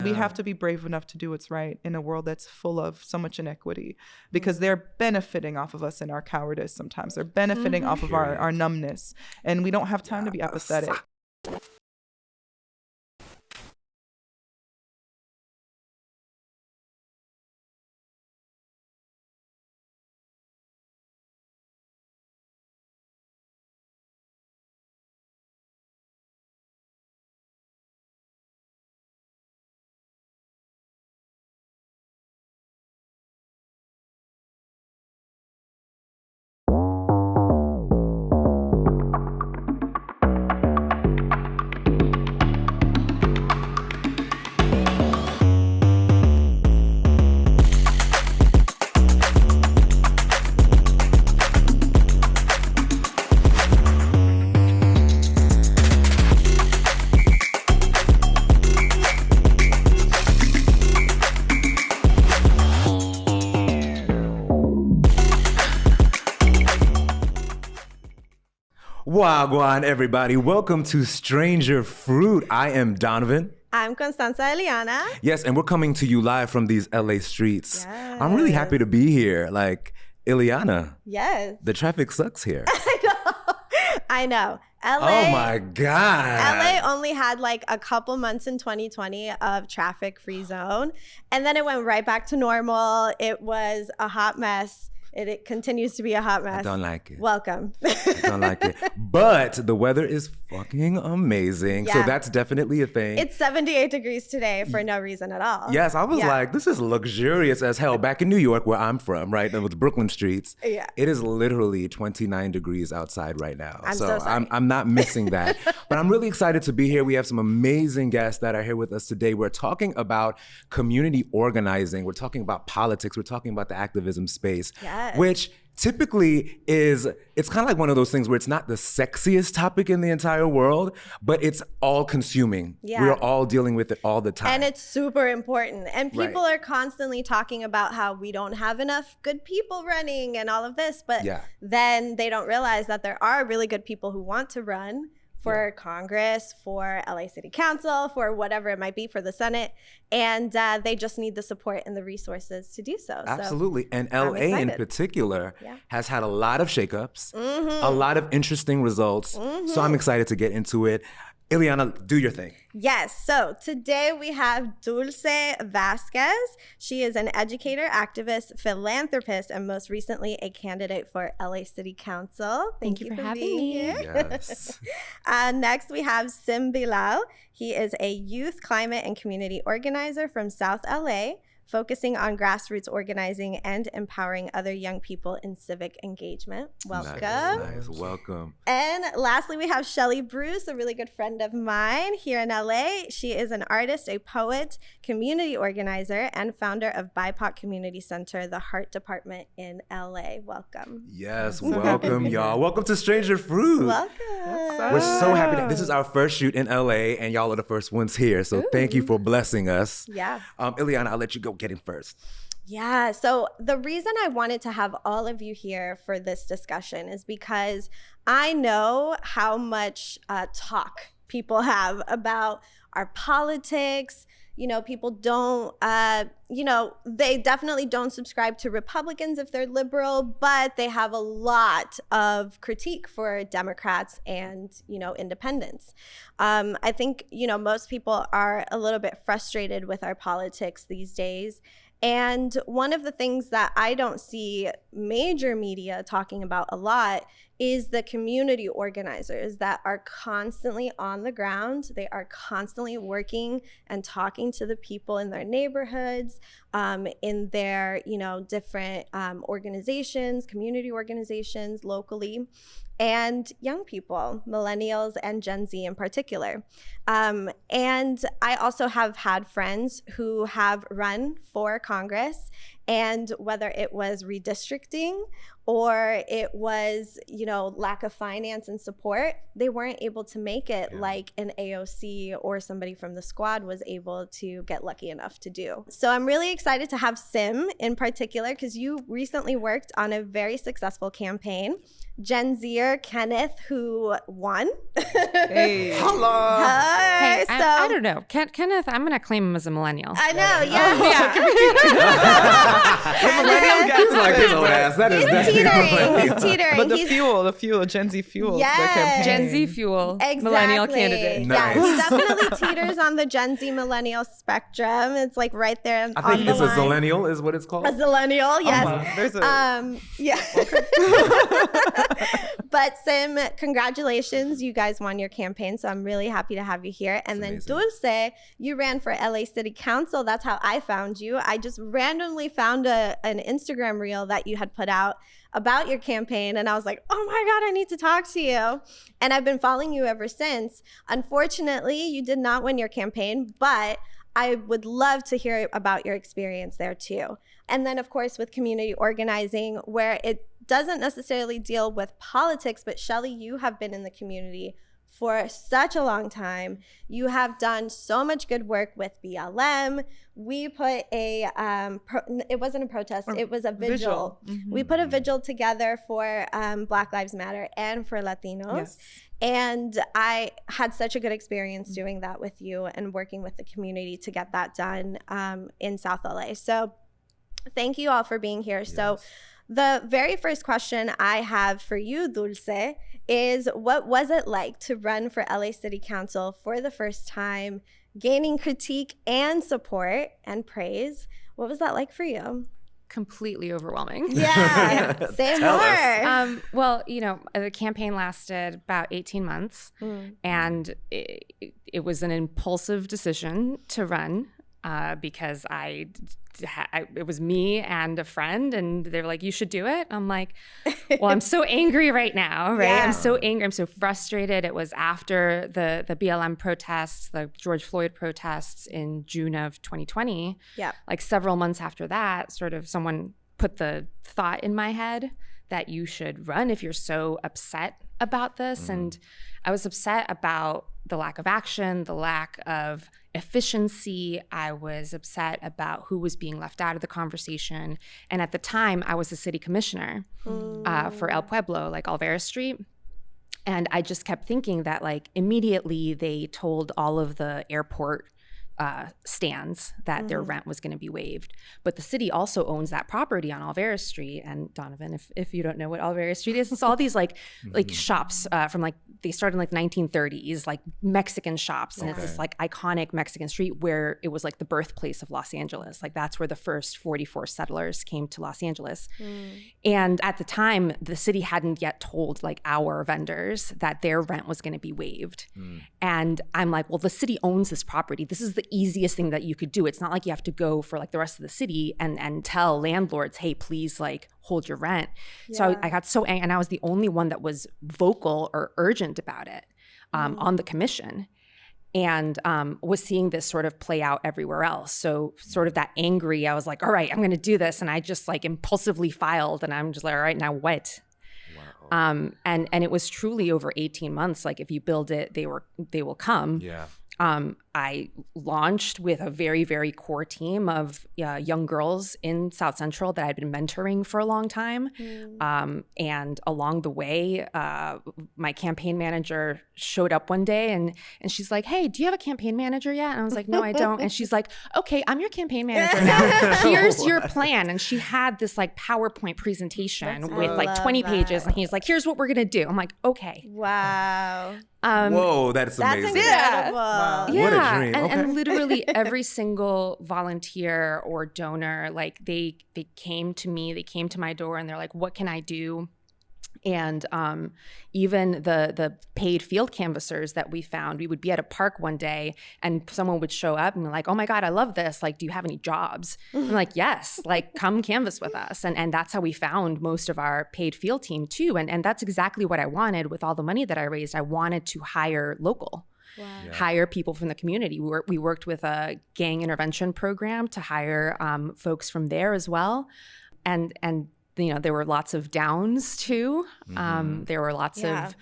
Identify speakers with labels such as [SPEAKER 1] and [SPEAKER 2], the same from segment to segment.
[SPEAKER 1] We have to be brave enough to do what's right in a world that's full of so much inequity, because they're benefiting off of us in our cowardice sometimes. They're benefiting off of our numbness, and we don't have time to be apathetic.
[SPEAKER 2] Wagwan, everybody. Welcome to Stranger Fruit. I am Donovan.
[SPEAKER 3] I'm Constanza Eliana.
[SPEAKER 2] Yes, and we're coming to you live from these LA streets.
[SPEAKER 3] Yes.
[SPEAKER 2] I'm really happy to be here. Like, Eliana.
[SPEAKER 3] Yes.
[SPEAKER 2] The traffic sucks here.
[SPEAKER 3] I know. LA.
[SPEAKER 2] Oh my God.
[SPEAKER 3] LA only had like a couple months in 2020 of traffic-free zone, and then it went right back to normal. It was a hot mess. It continues to be a hot mess.
[SPEAKER 2] I don't like it.
[SPEAKER 3] Welcome.
[SPEAKER 2] I don't like it. But the weather is fucking amazing.
[SPEAKER 3] Yeah.
[SPEAKER 2] So that's definitely a thing.
[SPEAKER 3] It's 78 degrees today for no reason at all.
[SPEAKER 2] Yes, I was like, this is luxurious as hell. Back in New York, where I'm from, right, with Brooklyn streets,
[SPEAKER 3] Yeah.
[SPEAKER 2] it is literally 29 degrees outside right now.
[SPEAKER 3] I'm so sorry.
[SPEAKER 2] I'm not missing that. But I'm really excited to be here. We have some amazing guests that are here with us today. We're talking about community organizing. We're talking about politics. We're talking about the activism space,
[SPEAKER 3] Yes.
[SPEAKER 2] which typically it's kind of like one of those things where it's not the sexiest topic in the entire world, but it's all consuming.
[SPEAKER 3] Yeah.
[SPEAKER 2] We're all dealing with it all the time.
[SPEAKER 3] And it's super important. And people
[SPEAKER 2] Right.
[SPEAKER 3] are constantly talking about how we don't have enough good people running and all of this, but then they don't realize that there are really good people who want to run for Congress, for LA City Council, for whatever it might be, for the Senate. And they just need the support and the resources to do so.
[SPEAKER 2] Absolutely. And LA in particular has had a lot of shakeups, a lot of interesting results. So I'm excited to get into it. Eliana, do your thing.
[SPEAKER 3] Yes. So today we have Dulce Vasquez. She is an educator, activist, philanthropist, and most recently a candidate for LA City Council. Thank you for having me here.
[SPEAKER 2] Yes.
[SPEAKER 3] Next, we have Bilal. He is a youth, climate, and community organizer from South LA, focusing on grassroots organizing and empowering other young people in civic engagement. Welcome.
[SPEAKER 2] Nice. Welcome.
[SPEAKER 3] And lastly, we have Shelley Bruce, a really good friend of mine here in LA. She is an artist, a poet, community organizer, and founder of BIPOC Community Center, the Heart Department in LA. Welcome.
[SPEAKER 2] Yes, welcome, y'all. Welcome to Stranger Fruit.
[SPEAKER 3] Welcome.
[SPEAKER 2] We're so happy this is our first shoot in LA, and y'all are the first ones here. So thank you for blessing us.
[SPEAKER 3] Yeah.
[SPEAKER 2] Eliana, I'll let you go get in first.
[SPEAKER 3] Yeah, so the reason I wanted to have all of you here for this discussion is because I know how much talk people have about our politics. You know, people don't, they definitely don't subscribe to Republicans if they're liberal, but they have a lot of critique for Democrats and, independents. I think, most people are a little bit frustrated with our politics these days. And one of the things that I don't see major media talking about a lot is the community organizers that are constantly on the ground. They are constantly working and talking to the people in their neighborhoods, in their, different organizations, community organizations locally, and young people, millennials and Gen Z in particular. And I also have had friends who have run for Congress, And whether it was redistricting or it was, lack of finance and support, they weren't able to make it like an AOC or somebody from the squad was able to get lucky enough to do. So I'm really excited to have Sim in particular, because you recently worked on a very successful campaign. Gen Zer Kenneth, who won.
[SPEAKER 1] Hey.
[SPEAKER 2] Hello.
[SPEAKER 3] Hi.
[SPEAKER 4] Hey, I don't know. Kenneth, I'm going to claim him as a millennial.
[SPEAKER 3] I know, yeah.
[SPEAKER 2] He's like his old ass. That is
[SPEAKER 3] He's teetering.
[SPEAKER 1] But the fuel, Gen Z fuel.
[SPEAKER 3] Yes.
[SPEAKER 1] The campaign.
[SPEAKER 4] Gen Z fuel.
[SPEAKER 3] Exactly.
[SPEAKER 4] Millennial candidate.
[SPEAKER 2] Nice.
[SPEAKER 3] Yeah, he definitely teeters on the Gen Z millennial spectrum. It's like right there
[SPEAKER 2] I think
[SPEAKER 3] on
[SPEAKER 2] it's
[SPEAKER 3] the
[SPEAKER 2] a
[SPEAKER 3] line.
[SPEAKER 2] zillennial is what it's called.
[SPEAKER 3] A zillennial, yes.
[SPEAKER 1] There's a
[SPEAKER 3] Yeah. But Sim, congratulations. You guys won your campaign. So I'm really happy to have you here. And then
[SPEAKER 2] amazing.
[SPEAKER 3] Dulce, you ran for LA City Council. That's how I found you. I just randomly found an Instagram reel that you had put out about your campaign. And I was like, oh my God, I need to talk to you. And I've been following you ever since. Unfortunately, you did not win your campaign, but I would love to hear about your experience there too. And then of course with community organizing, where it doesn't necessarily deal with politics, but Shelley, you have been in the community for such a long time. You have done so much good work with BLM. We put it wasn't a protest, it was a vigil.
[SPEAKER 1] Mm-hmm.
[SPEAKER 3] We put a vigil together for Black Lives Matter and for Latinos.
[SPEAKER 1] Yes.
[SPEAKER 3] And I had such a good experience doing that with you and working with the community to get that done in South LA. So thank you all for being here. Yes. So the very first question I have for you, Dulce, is what was it like to run for LA City Council for the first time, gaining critique and support and praise? What was that like for you?
[SPEAKER 4] Completely overwhelming.
[SPEAKER 3] Yeah, say more.
[SPEAKER 4] Well, the campaign lasted about 18 months, and it was an impulsive decision to run because it was me and a friend, and they were like, you should do it. I'm like, well, I'm so angry right now, right? Yeah. I'm so angry. I'm so frustrated. It was after the BLM protests, the George Floyd protests in June of 2020. Yeah. Like several months after that, sort of someone put the thought in my head that you should run if you're so upset about this. And I was upset about the lack of action, the lack of efficiency. I was upset about who was being left out of the conversation. And at the time, I was the city commissioner for El Pueblo, like Alvarez Street. And I just kept thinking that like immediately they told all of the airport stands that their rent was going to be waived. But the city also owns that property on Alvarez Street. And Donovan, if you don't know what Alvarez Street is, it's all these like shops from like, they started in like 1930s, like Mexican shops. And it's this like iconic Mexican street where it was like the birthplace of Los Angeles. Like that's where the first 44 settlers came to Los Angeles. And at the time, the city hadn't yet told like our vendors that their rent was going to be waived. And I'm like, well, the city owns this property. This is the easiest thing that you could do. It's not like you have to go for like the rest of the city and tell landlords, hey, please like hold your rent. Yeah. So I got so angry, and I was the only one that was vocal or urgent about it on the commission, and was seeing this sort of play out everywhere else. So sort of that angry, I was like, all right, I'm going to do this. And I just like impulsively filed, and I'm just like, all right, now what? Wow. And it was truly over 18 months. Like if you build it, they will come. Yeah. I launched with a very, very core team of young girls in South Central that I'd been mentoring for a long time. And along the way, my campaign manager showed up one day and she's like, hey, do you have a campaign manager yet? And I was like, no, I don't. And she's like, okay, I'm your campaign manager now. Here's your plan. And she had this like PowerPoint presentation with like 20 pages. And he's like, here's what we're going to do. I'm like, okay.
[SPEAKER 3] Wow.
[SPEAKER 2] Whoa, that's amazing.
[SPEAKER 3] That's incredible.
[SPEAKER 2] Wow.
[SPEAKER 4] Yeah.
[SPEAKER 2] What a dream.
[SPEAKER 4] And literally every single volunteer or donor, like they came to me, they came to my door and they're like, what can I do? And even the paid field canvassers that we found, we would be at a park one day and someone would show up and be like, oh my God, I love this. Like, do you have any jobs? I'm like, yes, like come canvass with us. And that's how we found most of our paid field team too. And that's exactly what I wanted with all the money that I raised. I wanted to hire local. hire people from the community. We worked with a gang intervention program to hire folks from there as well. And there were lots of downs too. There were lots of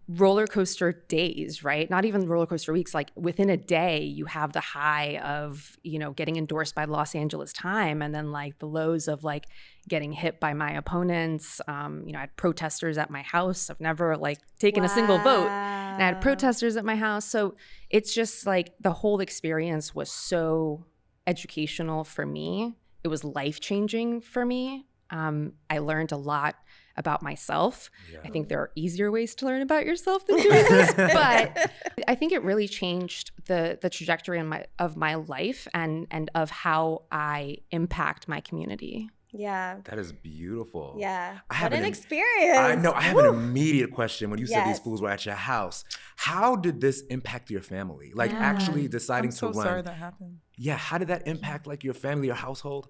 [SPEAKER 4] roller coaster days, right? Not even roller coaster weeks. Like within a day, you have the high of, getting endorsed by the Los Angeles Times, and then like the lows of like getting hit by my opponents. I had protesters at my house. I've never like taken a single vote. And I had protesters at my house. So it's just like the whole experience was so educational for me. It was life-changing for me. I learned a lot about myself. I think there are easier ways to learn about yourself than doing this, but I think it really changed the trajectory of my life and of how I impact my community.
[SPEAKER 3] Yeah.
[SPEAKER 2] That is beautiful.
[SPEAKER 3] Yeah.
[SPEAKER 2] What
[SPEAKER 3] an experience.
[SPEAKER 2] I know. I have an immediate question. When you said these fools were at your house, how did this impact your family? Like actually deciding to run.
[SPEAKER 1] I'm so sorry that happened.
[SPEAKER 2] Yeah. How did that impact like your family, your household?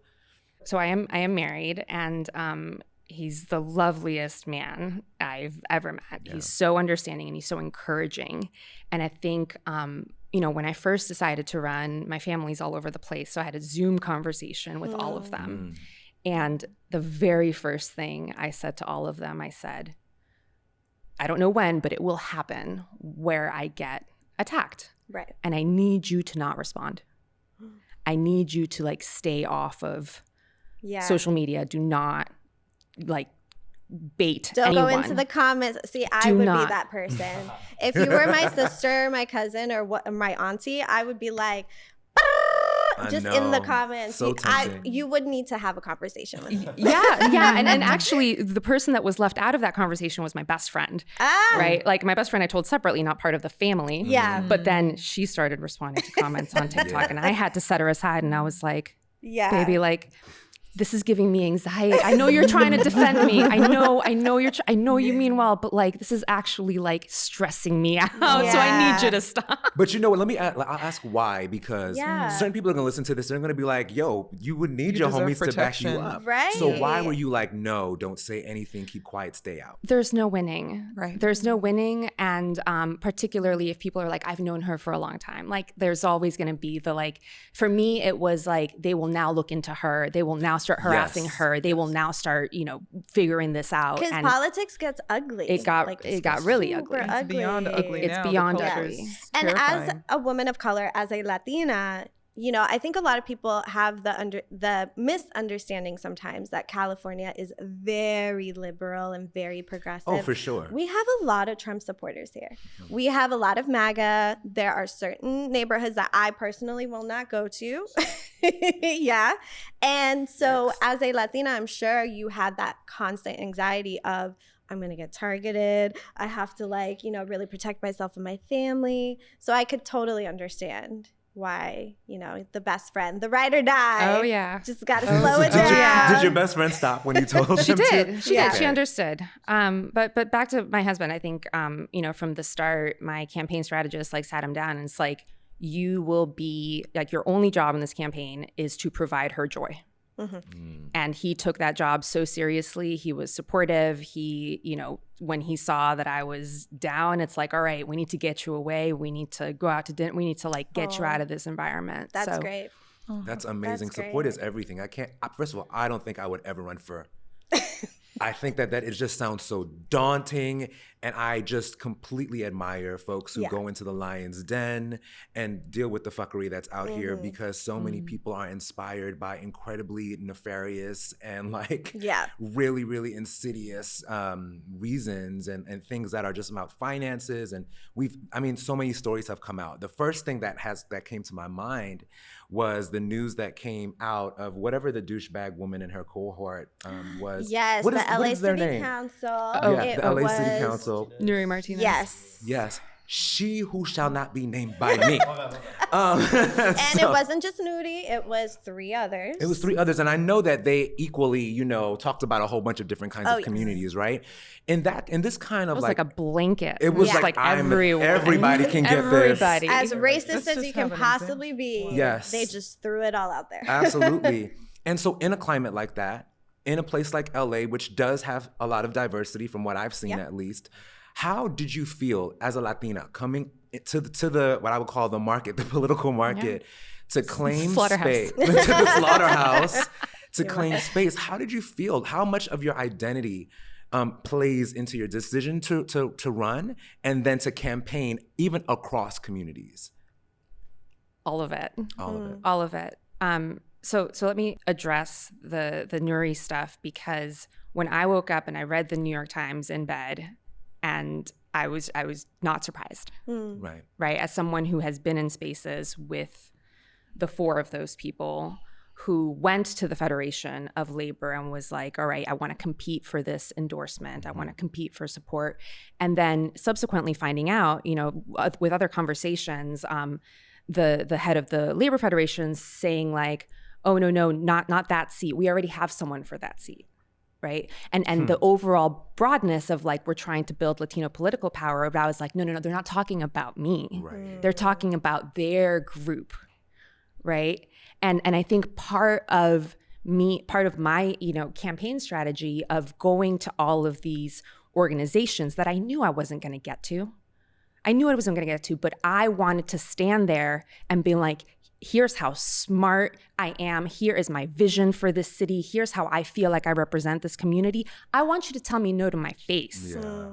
[SPEAKER 4] So I am married, and he's the loveliest man I've ever met. Yeah. He's so understanding and he's so encouraging. And I think, when I first decided to run, my family's all over the place. So I had a Zoom conversation with all of them. And the very first thing I said to all of them, I said, I don't know when, but it will happen where I get attacked.
[SPEAKER 3] Right.
[SPEAKER 4] And I need you to not respond. I need you to like stay off of social media. Do not like bait anyone.
[SPEAKER 3] Don't go into the comments. See, I would be that person. If you were my sister, my cousin, or my auntie, I would be like, just in the comments.
[SPEAKER 2] So
[SPEAKER 3] you would need to have a conversation with me.
[SPEAKER 4] Yeah. And actually, the person that was left out of that conversation was my best friend. Right? Like my best friend I told separately, not part of the family.
[SPEAKER 3] Yeah.
[SPEAKER 4] But then she started responding to comments on TikTok and I had to set her aside and I was like, baby, like, this is giving me anxiety. I know you're trying to defend me. I know you mean well, but like this is actually like stressing me out. Yeah. So I need you to stop.
[SPEAKER 2] But you know what? I'll ask why, because certain people are gonna listen to this. They're gonna be like, "Yo, you would need your homies to back you up."
[SPEAKER 3] Right.
[SPEAKER 2] So why were you like, "No, don't say anything. Keep quiet. Stay out."
[SPEAKER 4] There's no winning.
[SPEAKER 1] Right.
[SPEAKER 4] There's no winning, and particularly if people are like, "I've known her for a long time." Like, there's always gonna be the like. For me, it was like they will now look into her. They will now start harassing her. They will now start, figuring this out.
[SPEAKER 3] Because politics gets ugly.
[SPEAKER 4] It got really ugly.
[SPEAKER 1] It's beyond ugly.
[SPEAKER 4] It's beyond ugly.
[SPEAKER 3] And as a woman of color, as a Latina, I think a lot of people have the misunderstanding sometimes that California is very liberal and very progressive.
[SPEAKER 2] Oh, for sure.
[SPEAKER 3] We have a lot of Trump supporters here. We have a lot of MAGA. There are certain neighborhoods that I personally will not go to. Yeah. And so as a Latina, I'm sure you had that constant anxiety of, I'm going to get targeted. I have to really protect myself and my family. So I could totally understand why, the best friend, the ride or die.
[SPEAKER 4] Oh, yeah.
[SPEAKER 3] Just got to slow it down.
[SPEAKER 2] Did your best friend stop when you told him to?
[SPEAKER 4] She did. She understood. But back to my husband, I think, from the start, my campaign strategist sat him down and it's like, you will be your only job in this campaign is to provide her joy. Mm-hmm. And he took that job so seriously. He was supportive. He, when he saw that I was down, it's like, all right, we need to get you away. We need to go out to dinner. We need to get you out of this environment.
[SPEAKER 3] That's great.
[SPEAKER 2] That's amazing.
[SPEAKER 3] That's
[SPEAKER 2] Support
[SPEAKER 3] great.
[SPEAKER 2] Is everything. First of all, I don't think I would ever run for I think that it just sounds so daunting, and I just completely admire folks who go into the lion's den and deal with the fuckery that's out here, because so many people are inspired by incredibly nefarious and really, really insidious reasons and things that are just about finances. And so many stories have come out. The first thing that came to my mind was the news that came out of whatever the douchebag woman in her cohort was.
[SPEAKER 3] Yes, the LA City Council.
[SPEAKER 2] The LA City Council.
[SPEAKER 4] Nuri Martinez.
[SPEAKER 3] Yes.
[SPEAKER 2] She who shall not be named by me.
[SPEAKER 3] It wasn't just Nuri, it was 3 others.
[SPEAKER 2] It was 3 others, and I know that they equally, talked about a whole bunch of different kinds of communities, right? In this kind of
[SPEAKER 4] it was like a blanket.
[SPEAKER 2] It was everybody can get this.
[SPEAKER 3] As racist as you can possibly be.
[SPEAKER 2] Yes.
[SPEAKER 3] They just threw it all out there.
[SPEAKER 2] Absolutely. And so in a climate like that, in a place like LA, which does have a lot of diversity from what I've seen at least, how did you feel as a Latina coming to the what I would call the market, the political market, to claim
[SPEAKER 4] Slaughterhouse.
[SPEAKER 2] space, to the slaughterhouse, to claim space. How did you feel? How much of your identity plays into your decision to run and then to campaign even across communities?
[SPEAKER 4] All of it.
[SPEAKER 2] All of it.
[SPEAKER 4] All of it. So let me address the Nuri stuff, because when I woke up and I read the New York Times in bed, and I was not surprised. Right. As someone who has been in spaces with the four of those people who went to the Federation of Labor and was like, all right, I want to compete for this endorsement. I want to compete for support. And then subsequently finding out, you know, with other conversations, the head of the Labor Federation saying like, oh, no, not that seat. We already have someone for that seat. Right. And the overall broadness of like, we're trying to build Latino political power. But I was like, no, they're not talking about me.
[SPEAKER 2] Right.
[SPEAKER 4] They're talking about their group. Right. And I think part of my, you know, campaign strategy of going to all of these organizations that I knew I wasn't going to get to. I knew I wasn't going to get to, but I wanted to stand there and be like, here's how smart I am. Here is my vision for this city. Here's how I feel like I represent this community. I want you to tell me no to my face.
[SPEAKER 2] Yeah.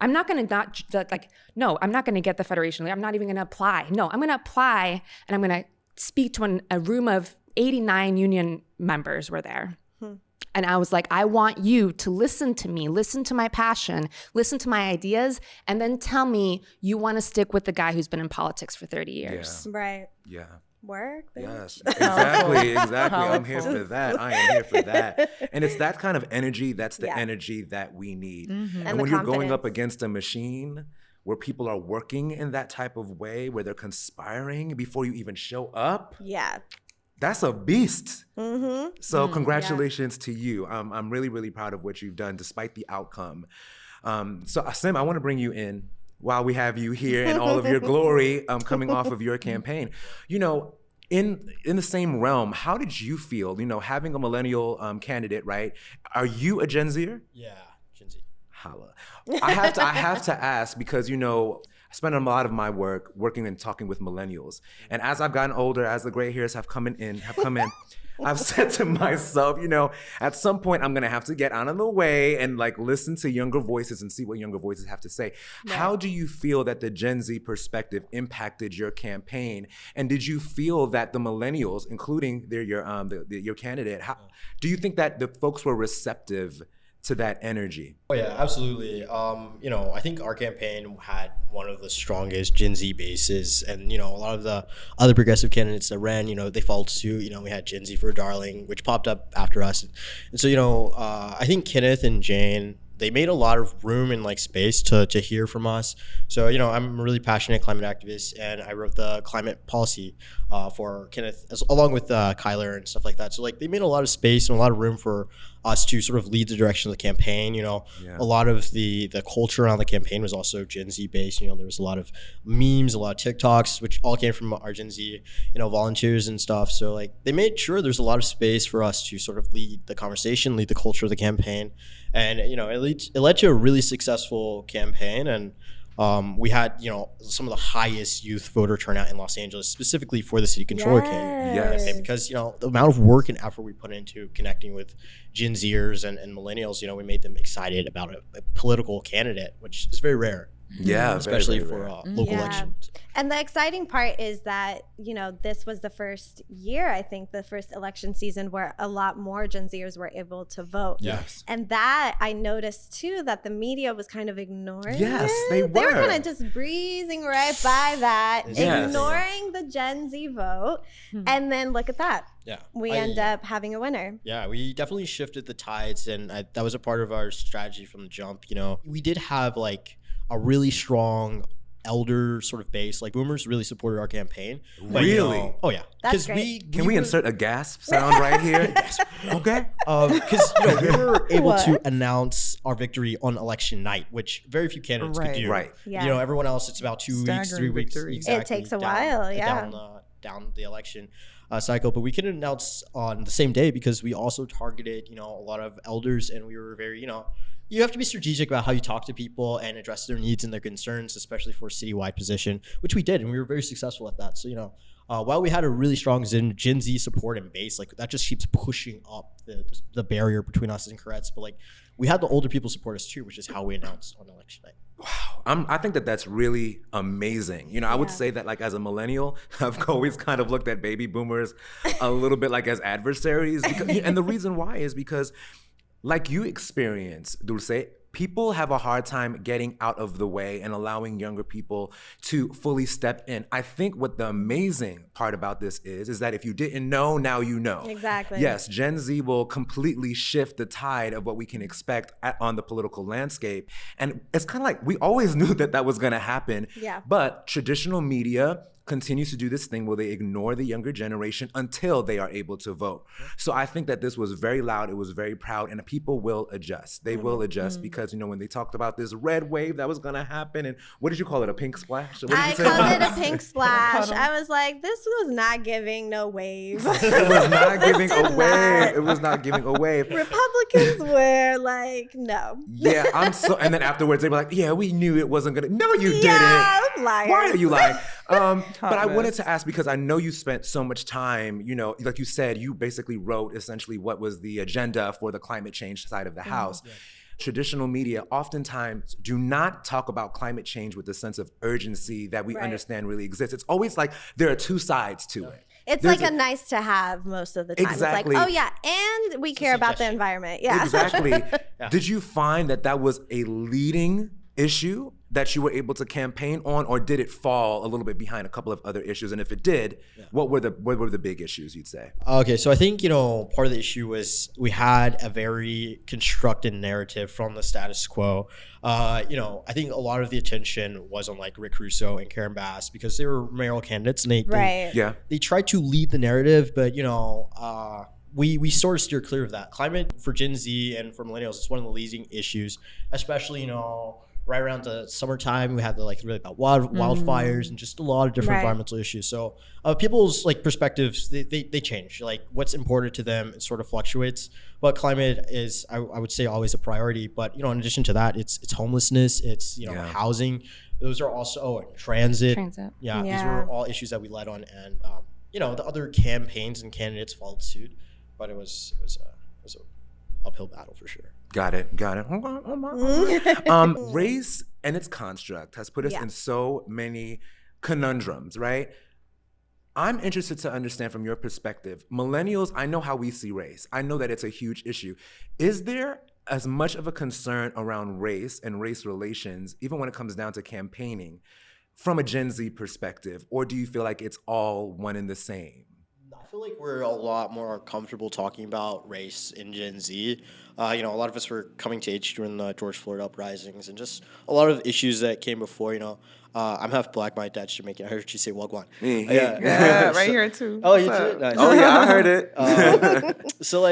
[SPEAKER 4] I'm not going to I'm not going to get the Federation. I'm not even going to apply. No, I'm going to apply, and I'm going to speak to a room of 89 union members were there. And I was like, I want you to listen to me, listen to my passion, listen to my ideas, and then tell me you want to stick with the guy who's been in politics for 30 years.
[SPEAKER 2] Yeah.
[SPEAKER 3] Right.
[SPEAKER 2] Yeah.
[SPEAKER 3] Work. Bitch.
[SPEAKER 2] Yes, exactly. I'm here for that. I am here for that. And it's that kind of energy, that's the energy that we need. And when you're going up against a machine where people are working in that type of way, where they're conspiring before you even show up.
[SPEAKER 3] Yeah.
[SPEAKER 2] That's a beast. So congratulations to you. I'm really, really proud of what you've done despite the outcome. So Asim, I want to bring you in while we have you here in all of your glory coming off of your campaign. You know, in the same realm, how did you feel, you know, having a millennial candidate, right? Are you a Gen Zer?
[SPEAKER 5] Yeah, Gen Z.
[SPEAKER 2] Holla. I have to ask because, you know, I spend a lot of my work working and talking with millennials. And as I've gotten older, as the gray hairs have come in, I've said to myself, you know, at some point I'm gonna have to get out of the way and like listen to younger voices and see what younger voices have to say. Right. How do you feel that the Gen Z perspective impacted your campaign? And did you feel that the millennials, including your candidate, do you think that the folks were receptive to that energy?
[SPEAKER 5] Oh yeah, absolutely. You know, I think our campaign had one of the strongest Gen Z bases, and you know, a lot of the other progressive candidates that ran, you know, they followed suit. You know, we had Gen Z for Darling, which popped up after us, and so you know, I think Kenneth and Jane, they made a lot of room and like space to hear from us. So, you know, I'm a really passionate climate activist, and I wrote the climate policy for Kenneth along with Kyler and stuff like that. So like they made a lot of space and a lot of room for us to sort of lead the direction of the campaign. You know, a lot of the culture around the campaign was also Gen Z based. You know, there was a lot of memes, a lot of TikToks, which all came from our Gen Z, you know, volunteers and stuff. So like they made sure there's a lot of space for us to sort of lead the conversation, lead the culture of the campaign. And, you know, it led to a really successful campaign. And we had, you know, some of the highest youth voter turnout in Los Angeles, specifically for the city controller campaign. Because, you know, the amount of work and effort we put into connecting with Gen Zers and millennials, you know, we made them excited about a political candidate, which is very rare.
[SPEAKER 2] Yeah,
[SPEAKER 5] especially
[SPEAKER 2] very, very
[SPEAKER 5] for local elections.
[SPEAKER 3] And the exciting part is that, you know, this was the first year, I think, the first election season where a lot more Gen Zers were able to vote.
[SPEAKER 5] Yes.
[SPEAKER 3] And that I noticed too, that the media was kind of ignoring.
[SPEAKER 2] Yes, they were.
[SPEAKER 3] They were kind of just breezing right by that, ignoring the Gen Z vote. And then look at that.
[SPEAKER 5] Yeah,
[SPEAKER 3] we end up having a winner.
[SPEAKER 5] Yeah, we definitely shifted the tides, and that was a part of our strategy from the jump. You know, we did have like a really strong elder sort of base. Like boomers really supported our campaign. But,
[SPEAKER 2] really?
[SPEAKER 5] You know, oh yeah.
[SPEAKER 3] That's great.
[SPEAKER 2] Can we insert a gasp sound right here? Okay.
[SPEAKER 5] Because you know, we were able to announce our victory on election night, which very few candidates could do.
[SPEAKER 2] Right.
[SPEAKER 3] Yeah.
[SPEAKER 5] You know, everyone else, it's about 2 weeks, 3 weeks.
[SPEAKER 3] It takes a while.
[SPEAKER 5] Down the election. cycle, but we couldn't announce on the same day because we also targeted, a lot of elders, and we were very, you have to be strategic about how you talk to people and address their needs and their concerns, especially for a citywide position, which we did, and we were very successful at that. So, while we had a really strong Gen Z support and base, like that just keeps pushing up the barrier between us and Koretz. But like we had the older people support us too, which is how we announced on election night.
[SPEAKER 2] Wow, I think that's really amazing. I would say that like as a millennial, I've always kind of looked at baby boomers a little bit like as adversaries. And the reason why is because like you experience, Dulce, people have a hard time getting out of the way and allowing younger people to fully step in. I think what the amazing part about this is that if you didn't know, now you know.
[SPEAKER 3] Exactly.
[SPEAKER 2] Yes, Gen Z will completely shift the tide of what we can expect on the political landscape. And it's kind of like we always knew that was going to happen.
[SPEAKER 3] Yeah.
[SPEAKER 2] But traditional media continues to do this thing where they ignore the younger generation until they are able to vote. So I think that this was very loud, it was very proud, and people will adjust. They will adjust because, when they talked about this red wave that was gonna happen, and what did you call it, a pink splash?
[SPEAKER 3] I called it a pink splash. I was like, this was not giving no wave.
[SPEAKER 2] It was not giving a wave. It was not giving a wave.
[SPEAKER 3] Republicans were like, no.
[SPEAKER 2] Yeah, and then afterwards they were like, yeah, we knew it wasn't gonna. No, you didn't.
[SPEAKER 3] I'm lying.
[SPEAKER 2] Why are you lying? But I wanted to ask, because I know you spent so much time, like you said, you basically wrote essentially what was the agenda for the climate change side of the House. Yeah. Traditional media oftentimes do not talk about climate change with the sense of urgency that we understand really exists. It's always like there are two sides to it.
[SPEAKER 3] It's like a nice to have most of the time.
[SPEAKER 2] Exactly.
[SPEAKER 3] It's like, oh yeah, and we care about the environment. Yeah.
[SPEAKER 2] Exactly. Yeah. Did you find that was a leading issue that you were able to campaign on, or did it fall a little bit behind a couple of other issues? And if it did, what were the big issues, you'd say?
[SPEAKER 5] Okay, so I think, part of the issue was we had a very constructed narrative from the status quo. I think a lot of the attention was on like Rick Russo and Karen Bass because they were mayoral candidates, and they tried to lead the narrative, but we sort of steer clear of that. Climate for Gen Z and for millennials is one of the leading issues, especially, right around the summertime, we had really about wildfires and just a lot of different environmental issues. So people's perspectives, they change. Like what's important to them, it sort of fluctuates. But climate is, I would say, always a priority. But in addition to that, it's homelessness, it's housing. Those are also transit. Yeah, these were all issues that we led on, and the other campaigns and candidates followed suit. But it was an uphill battle for sure.
[SPEAKER 2] Got it. Race and its construct has put us in so many conundrums, right? I'm interested to understand from your perspective. Millennials, I know how we see race. I know that it's a huge issue. Is there as much of a concern around race and race relations, even when it comes down to campaigning, from a Gen Z perspective? Or do you feel like it's all one and the same?
[SPEAKER 5] I feel like we're a lot more comfortable talking about race in Gen Z. A lot of us were coming to age during the George Floyd uprisings and just a lot of issues that came before. I'm half black, my dad's Jamaican. I heard you say Wagwan.
[SPEAKER 1] Yeah, right here too.
[SPEAKER 5] Oh, you too? Nice.
[SPEAKER 2] Oh yeah, I heard it.
[SPEAKER 5] So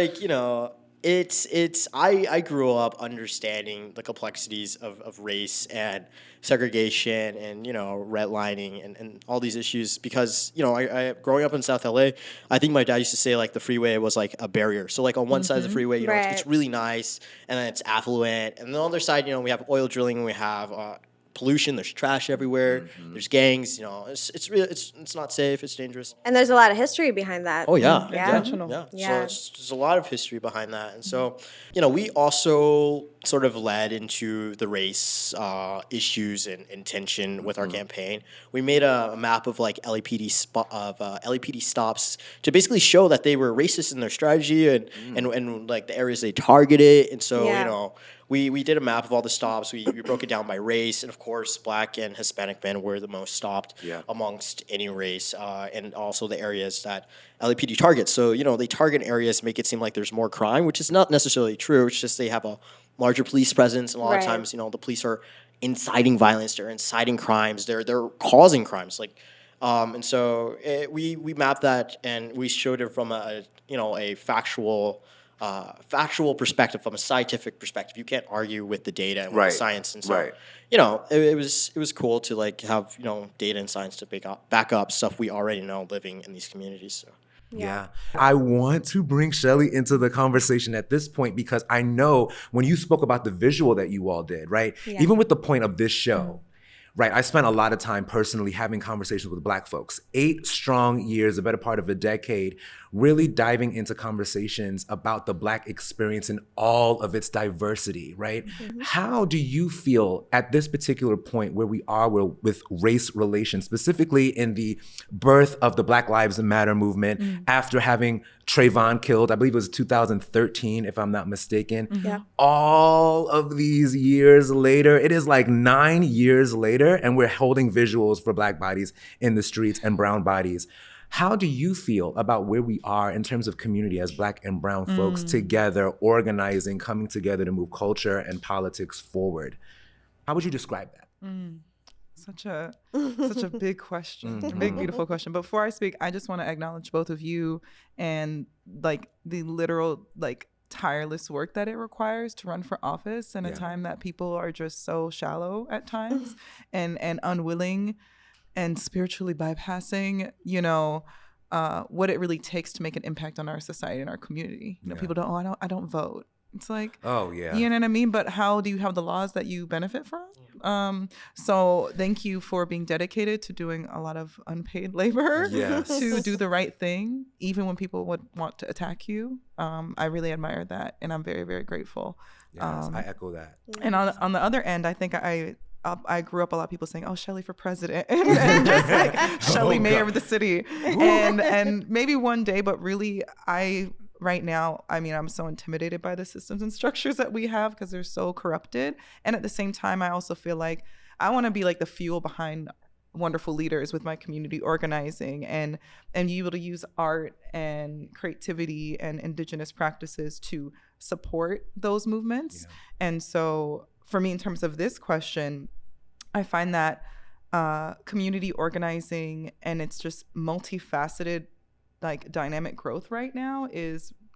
[SPEAKER 5] I grew up understanding the complexities of race and segregation and redlining and all these issues because I growing up in South LA, I think my dad used to say the freeway was like a barrier. So on one side of the freeway, it's really nice and then it's affluent, and then on the other side, we have oil drilling and we have pollution, there's trash everywhere, there's gangs, it's not safe, it's dangerous.
[SPEAKER 3] And there's a lot of history behind that.
[SPEAKER 5] Oh yeah.
[SPEAKER 1] Intentional.
[SPEAKER 5] So there's a lot of history behind that. And so, we also sort of led into the race issues and tension with our campaign. We made a map of LAPD stops to basically show that they were racist in their strategy and the areas they targeted. And so, we did a map of all the stops. We broke it down by race, and of course, Black and Hispanic men were the most stopped amongst any race, and also the areas that LAPD targets. So they target areas, make it seem like there's more crime, which is not necessarily true. It's just they have a larger police presence, and a lot of times, the police are inciting violence, they're inciting crimes, they're causing crimes, and so we mapped that and we showed it from a factual perspective, from a scientific perspective. You can't argue with the data and with science, and so it was cool to have data and science to back up stuff we already know living in these communities. So.
[SPEAKER 2] Yeah. I want to bring Shelley into the conversation at this point because I know when you spoke about the visual that you all did, right?
[SPEAKER 3] Yeah.
[SPEAKER 2] Even with the point of this show, right? I spent a lot of time personally having conversations with Black folks, 8 strong years, the better part of a decade, really diving into conversations about the Black experience in all of its diversity, right? How do you feel at this particular point where we are with race relations, specifically in the birth of the Black Lives Matter movement after having Trayvon killed, I believe it was 2013, if I'm not mistaken.
[SPEAKER 3] Yeah.
[SPEAKER 2] All of these years later, it is like 9 years later, and we're holding visuals for Black bodies in the streets and brown bodies. How do you feel about where we are in terms of community as Black and brown folks together, organizing, coming together to move culture and politics forward? How would you describe that?
[SPEAKER 1] Such a big question, big, beautiful question. But before I speak, I just want to acknowledge both of you and like the literal, like, tireless work that it requires to run for office in a time that people are just so shallow at times and unwilling and spiritually bypassing, you know, what it really takes to make an impact on our society and our community. You know, people don't, I don't vote. It's like,
[SPEAKER 2] oh yeah,
[SPEAKER 1] you know what I mean? But how do you have the laws that you benefit from? So thank you for being dedicated to doing a lot of unpaid labor to do the right thing, even when people would want to attack you. I really admire that, and I'm very, very grateful.
[SPEAKER 2] Yes, I echo that.
[SPEAKER 1] And on the other end, I think I grew up a lot of people saying, "Oh, Shelley for president," and just like Shelley mayor of the city, and maybe one day, but really, right now, I mean, I'm so intimidated by the systems and structures that we have because they're so corrupted. And at the same time, I also feel like I want to be like the fuel behind wonderful leaders with my community organizing and be able to use art and creativity and indigenous practices to support those movements. And so for me, in terms of this question, I find that community organizing and it's just multifaceted, like, dynamic growth right now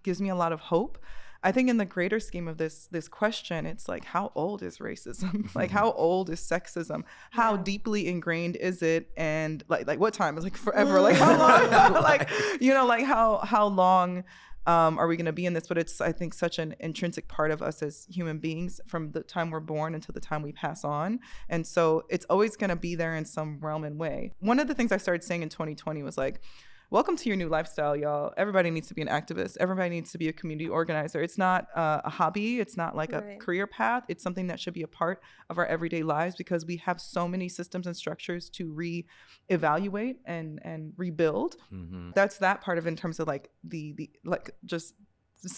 [SPEAKER 1] gives me a lot of hope. I think in the greater scheme of this question, it's like, how old is racism? Like, how old is sexism? How deeply ingrained is it? And like what time? It's like forever. Like how long? Like, you know, like how long are we going to be in this? But it's, I think, such an intrinsic part of us as human beings from the time we're born until the time we pass on. And so it's always going to be there in some realm and way. One of the things I started saying in 2020 was like, welcome to your new lifestyle, y'all. Everybody needs to be an activist. Everybody needs to be a community organizer. It's not a hobby. It's not like a career path. It's something that should be a part of our everyday lives because we have so many systems and structures to reevaluate and rebuild. That's that part of it in terms of like the like just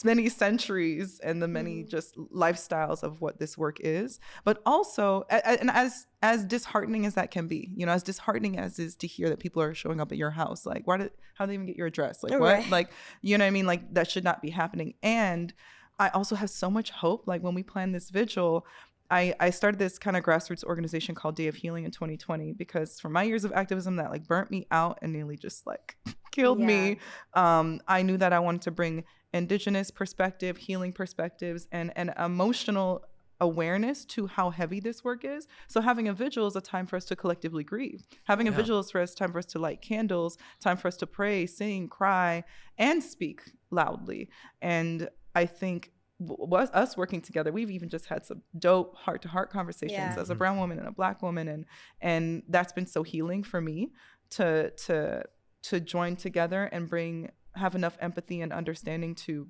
[SPEAKER 1] many centuries and the many just lifestyles of what this work is, but also, and as disheartening as that can be, you know, as disheartening as is to hear that people are showing up at your house, like, how do they even get your address? Like, what? Like, you know what I mean? Like, that should not be happening. And I also have so much hope. Like, when we planned this vigil, I started this kind of grassroots organization called Day of Healing in 2020 because from my years of activism that like burnt me out and nearly just like killed me, I knew that I wanted to bring indigenous perspective, healing perspectives, and emotional awareness to how heavy this work is. So having a vigil is a time for us to collectively grieve. Having a vigil is time for us to light candles, time for us to pray, sing, cry, and speak loudly. And I think us working together, we've even just had some dope heart-to-heart conversations as a brown woman and a Black woman, and that's been so healing for me to join together and have enough empathy and understanding to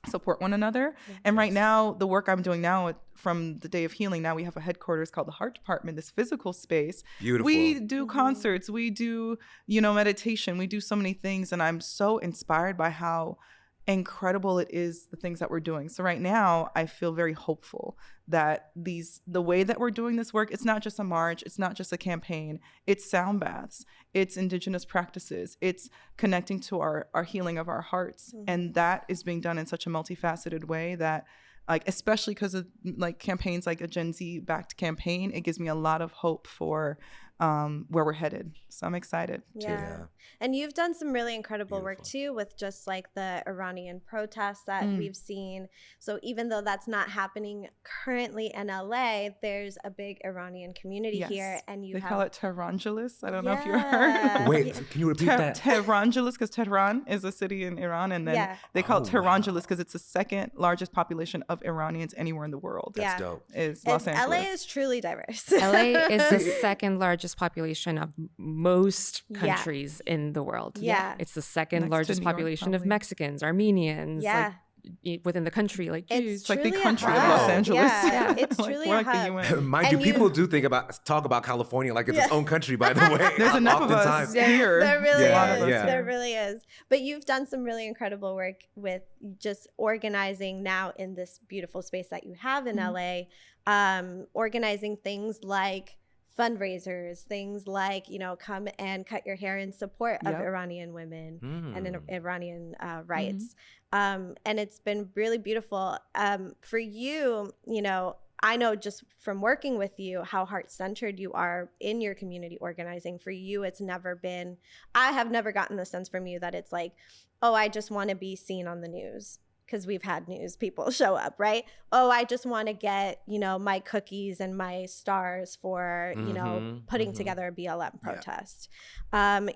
[SPEAKER 1] support one another. And right now, the work I'm doing now from the Day of Healing, now we have a headquarters called the Heart Department, this physical space.
[SPEAKER 2] Beautiful.
[SPEAKER 1] We do concerts, we do, you know, meditation, we do so many things. And I'm so inspired by how incredible it is, the things that we're doing. So right now, I feel very hopeful that the way that we're doing this work, it's not just a march, it's not just a campaign, it's sound baths, it's indigenous practices, it's connecting to our healing of our hearts. And that is being done in such a multifaceted way that, like, especially because of like campaigns like a Gen Z backed campaign, it gives me a lot of hope for where we're headed. So I'm excited.
[SPEAKER 3] Yeah. And you've done some really incredible work too with just like the Iranian protests that we've seen. So even though that's not happening currently in LA, there's a big Iranian community here, and
[SPEAKER 1] they call it Tehrangelis. I don't know if you heard.
[SPEAKER 2] Wait, can you repeat that?
[SPEAKER 1] Tehrangelis, because Tehran is a city in Iran, and then they call it Tehrangelis because it's the second largest population of Iranians anywhere in the world.
[SPEAKER 2] That's dope.
[SPEAKER 1] Is Los Angeles.
[SPEAKER 3] LA is truly diverse.
[SPEAKER 4] LA is the second largest population of most countries in the world.
[SPEAKER 3] Yeah.
[SPEAKER 4] It's the second
[SPEAKER 1] Next
[SPEAKER 4] largest
[SPEAKER 1] to New York,
[SPEAKER 4] population of
[SPEAKER 1] probably.
[SPEAKER 4] Mexicans, Armenians, like, within the country, like Jews.
[SPEAKER 1] It's like the
[SPEAKER 3] truly a
[SPEAKER 1] country of
[SPEAKER 3] hub.
[SPEAKER 1] Los Angeles.
[SPEAKER 3] Yeah, it's
[SPEAKER 1] Like,
[SPEAKER 3] truly
[SPEAKER 1] we're
[SPEAKER 3] a
[SPEAKER 1] like the
[SPEAKER 3] hub.
[SPEAKER 1] UN.
[SPEAKER 2] Mind
[SPEAKER 3] And
[SPEAKER 2] you, people do talk about California like it's its own country, by the way.
[SPEAKER 1] There's enough of us
[SPEAKER 2] Oftentimes.
[SPEAKER 1] here.
[SPEAKER 3] There really
[SPEAKER 2] Yeah,
[SPEAKER 3] is.
[SPEAKER 2] yeah.
[SPEAKER 3] There really is. But you've done some really incredible work with just organizing now in this beautiful space that you have in LA, organizing things like fundraisers, things like, you know, come and cut your hair in support of Iranian women and Iranian rights. And it's been really beautiful. For you, you know, I know just from working with you how heart-centered you are in your community organizing. For you, it's never been, I have never gotten the sense from you that it's like, oh, I just want to be seen on the news. Because we've had news people show up, right? Oh, I just want to get, you know, my cookies and my stars for, you know, putting together a BLM protest.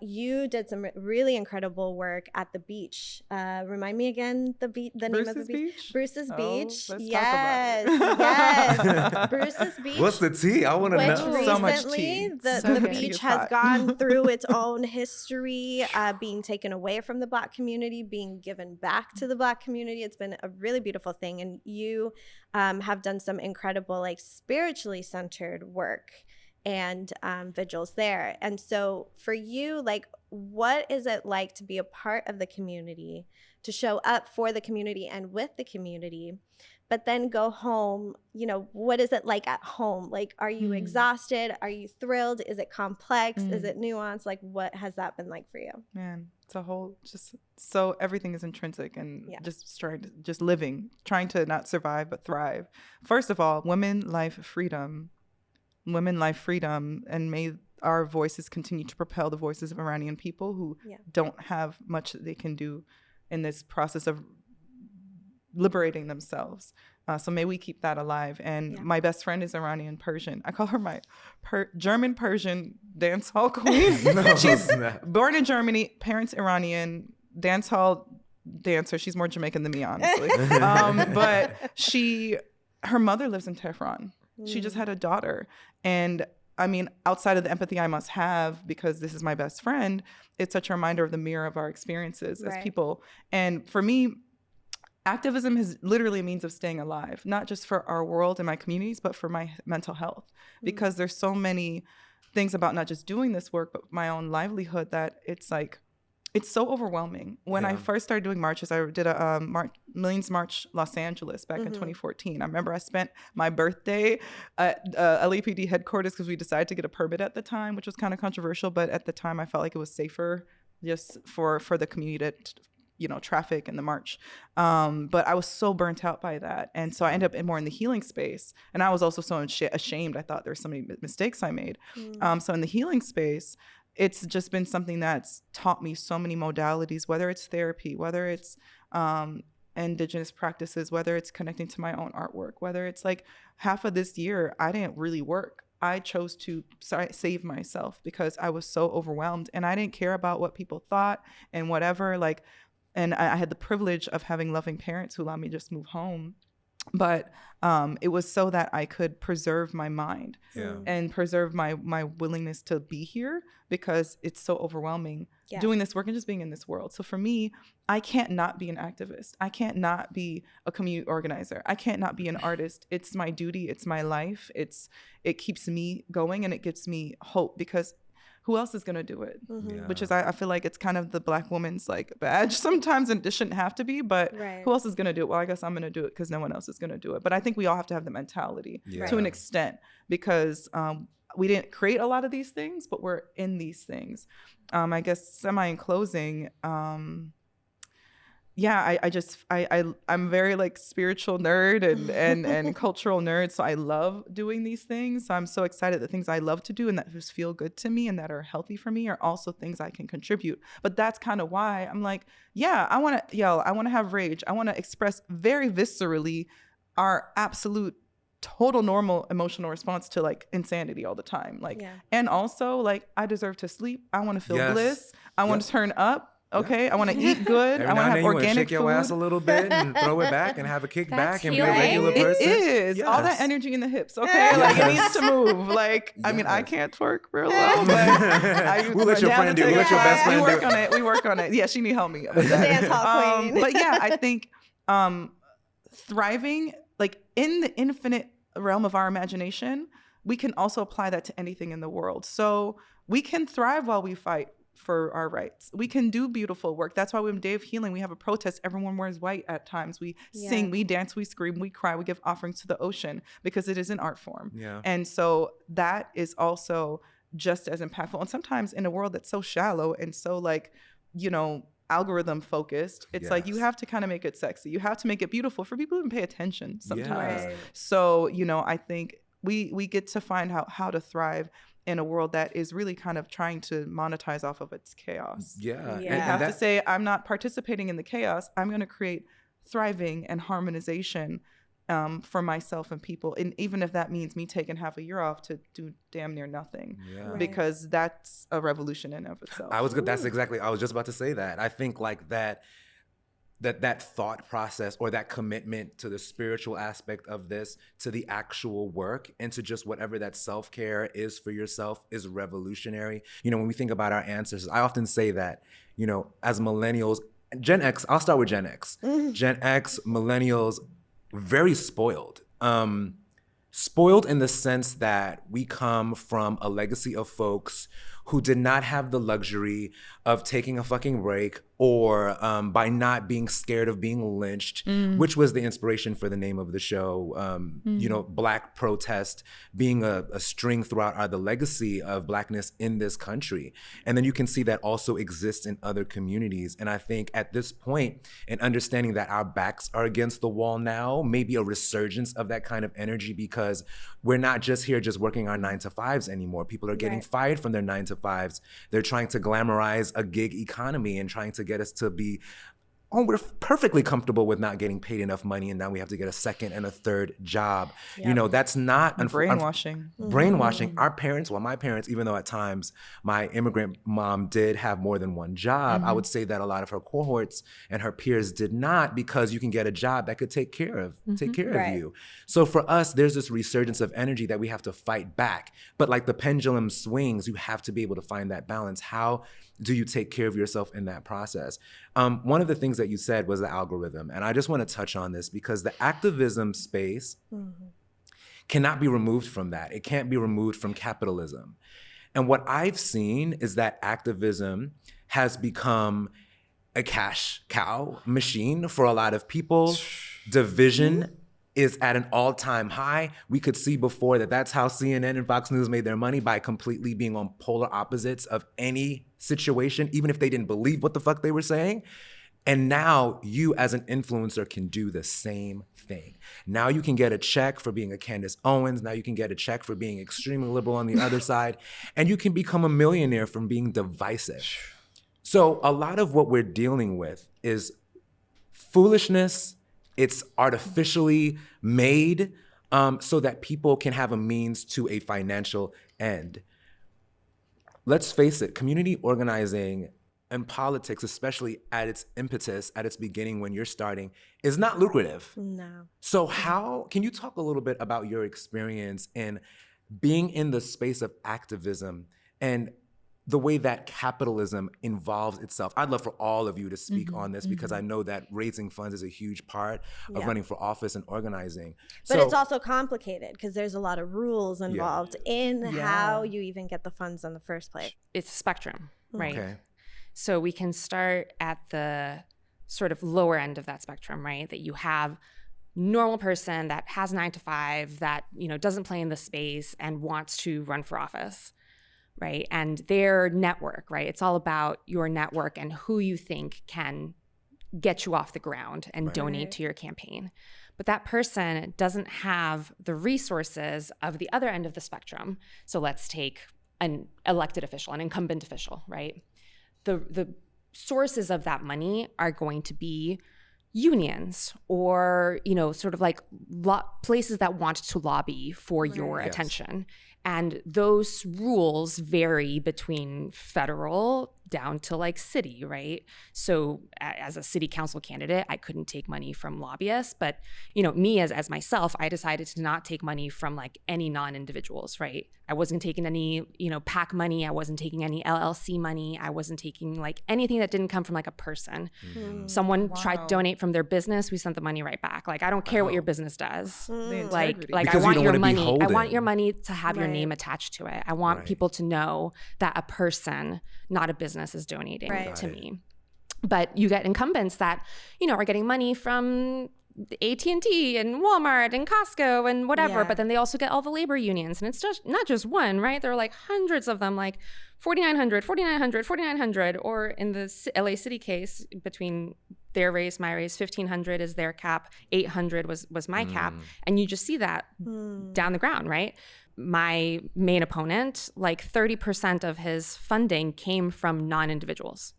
[SPEAKER 3] You did some really incredible work at the beach. Remind me again the name of the beach. Bruce's Beach.
[SPEAKER 1] Let's
[SPEAKER 3] Yes,
[SPEAKER 1] talk about
[SPEAKER 3] yes. Bruce's Beach.
[SPEAKER 2] What's the tea? I want to
[SPEAKER 3] Which
[SPEAKER 2] know.
[SPEAKER 1] So much
[SPEAKER 3] recently
[SPEAKER 1] tea.
[SPEAKER 3] the
[SPEAKER 1] So good.
[SPEAKER 3] beach
[SPEAKER 1] It's
[SPEAKER 3] has
[SPEAKER 1] hot.
[SPEAKER 3] gone through its own history, being taken away from the Black community, being given back to the Black community. It's been a really beautiful thing. And you have done some incredible, like, spiritually centered work and vigils there. And so for you, like, what is it like to be a part of the community, to show up for the community and with the community, but then go home? You know, what is it like at home? Like, are you exhausted? Are you thrilled? Is it complex? Is it nuanced? Like, what has that been like for you?
[SPEAKER 1] Man, it's a whole, just so everything is intrinsic and just living, trying to not survive but thrive. First of all, women, life, freedom, and may our voices continue to propel the voices of Iranian people who don't have much that they can do in this process of liberating themselves. So may we keep that alive. And my best friend is Iranian Persian. I call her my German Persian dance hall queen. She's born in Germany, parents Iranian, dance hall dancer. She's more Jamaican than me, honestly. But her mother lives in Tehran. She just had a daughter. And I mean, outside of the empathy I must have, because this is my best friend, it's such a reminder of the mirror of our experiences as people. And for me, activism is literally a means of staying alive, not just for our world and my communities, but for my mental health. Because there's so many things about not just doing this work, but my own livelihood that it's like, it's so overwhelming. When I first started doing marches, I did a Millions March Los Angeles back in 2014. I remember I spent my birthday at LAPD headquarters because we decided to get a permit at the time, which was kind of controversial. But at the time, I felt like it was safer just for the community to, you know, traffic and the march. But I was so burnt out by that. And so I ended up more in the healing space. And I was also so ashamed. I thought there were so many mistakes I made. So in the healing space, it's just been something that's taught me so many modalities, whether it's therapy, whether it's indigenous practices, whether it's connecting to my own artwork, whether it's like half of this year, I didn't really work. I chose to save myself because I was so overwhelmed and I didn't care about what people thought and whatever. Like, and I had the privilege of having loving parents who allowed me to just move home. But it was so that I could preserve my mind and preserve my willingness to be here because it's so overwhelming doing this work and just being in this world. So for me, I can't not be an activist. I can't not be a community organizer. I can't not be an artist. It's my duty. It's my life. It keeps me going and it gives me hope because who else is going to do it? Which is, I feel like it's kind of the Black woman's like badge sometimes, and it shouldn't have to be, but who else is going to do it? Well, I guess I'm going to do it because no one else is going to do it. But I think we all have to have the mentality to an extent because we didn't create a lot of these things, but we're in these things. I guess in closing, yeah, I'm very like spiritual nerd and cultural nerd. So I love doing these things. So I'm so excited that things I love to do and that just feel good to me and that are healthy for me are also things I can contribute. But that's kind of why I'm like, yeah, I want to yell. I want to have rage. I want to express very viscerally our absolute total normal emotional response to like insanity all the time. Like, and also like I deserve to sleep. I want to feel bliss. I want to turn up. Okay, I want to eat good. I want to have organic
[SPEAKER 2] shake
[SPEAKER 1] food.
[SPEAKER 2] Your ass a little bit and throw it back and have a kick back and
[SPEAKER 4] healing.
[SPEAKER 2] be a regular person.
[SPEAKER 1] It is all that energy in the hips. Okay, like it needs to move. Like I mean, I can't twerk real well, but
[SPEAKER 2] we'll let your friend do. We'll let your best friend do.
[SPEAKER 1] We work on it. Yeah, she need help me with that.
[SPEAKER 3] Dance hall queen.
[SPEAKER 1] But yeah, I think thriving like in the infinite realm of our imagination, we can also apply that to anything in the world. So we can thrive while we fight for our rights. We can do beautiful work. That's why when Day of Healing, we have a protest. Everyone wears white at times. We sing, we dance, we scream, we cry, we give offerings to the ocean because it is an art form.
[SPEAKER 2] Yeah.
[SPEAKER 1] And so that is also just as impactful. And sometimes in a world that's so shallow and so like, you know, algorithm focused, it's like you have to kind of make it sexy. You have to make it beautiful for people who even pay attention sometimes.
[SPEAKER 3] Right.
[SPEAKER 1] So, you know, I think we get to find how to thrive in a world that is really kind of trying to monetize off of its chaos.
[SPEAKER 2] Yeah.
[SPEAKER 1] You have to say, I'm not participating in the chaos. I'm going to create thriving and harmonization for myself and people. And even if that means me taking half a year off to do damn near nothing, because that's a revolution in of itself.
[SPEAKER 2] I was just about to say that. I think like that thought process or that commitment to the spiritual aspect of this, to the actual work, and to just whatever that self-care is for yourself is revolutionary. You know, when we think about our ancestors, I often say that, you know, as millennials, Gen X, I'll start with Gen X. Gen X, millennials, very spoiled. Spoiled in the sense that we come from a legacy of folks who did not have the luxury of taking a fucking break or by not being scared of being lynched, which was the inspiration for the name of the show. You know, Black protest being a string throughout the legacy of Blackness in this country. And then you can see that also exists in other communities. And I think at this point, in understanding that our backs are against the wall now, maybe a resurgence of that kind of energy, because we're not just here just working our 9-to-5s anymore. People are getting fired from their 9-to-5s. They're trying to glamorize a gig economy and trying to get us to be, we're perfectly comfortable with not getting paid enough money, and now we have to get a second and a third job. You know, that's not
[SPEAKER 1] brainwashing.
[SPEAKER 2] Brainwashing. Our parents, my parents, even though at times my immigrant mom did have more than one job, I would say that a lot of her cohorts and her peers did not, because you can get a job that could take care of you. So for us, there's this resurgence of energy that we have to fight back. But like the pendulum swings, you have to be able to find that balance. How do you take care of yourself in that process? One of the things that you said was the algorithm. And I just want to touch on this because the activism space cannot be removed from that. It can't be removed from capitalism. And what I've seen is that activism has become a cash cow machine for a lot of people. Division is at an all-time high. We could see before that that's how CNN and Fox News made their money, by completely being on polar opposites of any situation, even if they didn't believe what the fuck they were saying. And now you as an influencer can do the same thing. Now you can get a check for being a Candace Owens. Now you can get a check for being extremely liberal on the other side. And you can become a millionaire from being divisive. So a lot of what we're dealing with is foolishness. It's artificially made so that people can have a means to a financial end. Let's face it, community organizing and politics, especially at its impetus, at its beginning when you're starting, is not lucrative.
[SPEAKER 3] No.
[SPEAKER 2] So how, can you talk a little bit about your experience in being in the space of activism and the way that capitalism involves itself? I'd love for all of you to speak on this, because I know that raising funds is a huge part of running for office and organizing.
[SPEAKER 3] But it's also complicated because there's a lot of rules involved in how you even get the funds in the first place.
[SPEAKER 4] It's a spectrum, right?
[SPEAKER 2] Okay.
[SPEAKER 4] So we can start at the sort of lower end of that spectrum, right? That you have normal person that has 9-to-5, that, you know, doesn't play in the space and wants to run for office, right? And their network, right? It's all about your network and who you think can get you off the ground and donate to your campaign. But that person doesn't have the resources of the other end of the spectrum. So let's take an elected official, an incumbent official, right? The sources of that money are going to be unions or, sort of like places that want to lobby for your attention. And those rules vary between federal down to like city, right? So as a city council candidate, I couldn't take money from lobbyists, but me as myself, I decided to not take money from like any non-individuals, right? I wasn't taking any, PAC money. I wasn't taking any LLC money. I wasn't taking like anything that didn't come from like a person. Someone tried to donate from their business, we sent the money right back. Like, I don't care what your business does. Like
[SPEAKER 2] Because
[SPEAKER 4] I want
[SPEAKER 2] you don't
[SPEAKER 4] your
[SPEAKER 2] wanna be
[SPEAKER 4] money. I
[SPEAKER 2] holden.
[SPEAKER 4] want your money to have your name attached to it. I want people to know that a person, not a business, is donating to me. But you get incumbents that, are getting money from AT&T and Walmart and Costco and whatever, but then they also get all the labor unions. And it's just not just one, right? There are like hundreds of them, like 4,900, 4,900, 4,900, or in the LA City case, between their race, my race, 1,500 is their cap, 800 was my cap. And you just see that down the ground, right? My main opponent, like 30% of his funding came from non-individuals,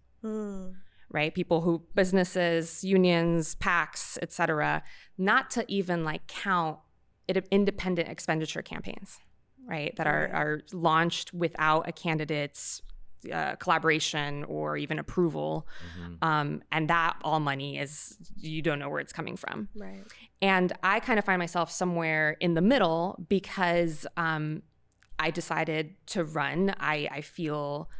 [SPEAKER 4] right? People who, businesses, unions, PACs, et cetera, not to even like count independent expenditure campaigns, right? That are launched without a candidate's collaboration or even approval. And that all money is, you don't know where it's coming from.
[SPEAKER 3] Right.
[SPEAKER 4] And I kind of find myself somewhere in the middle because I decided to run. I feel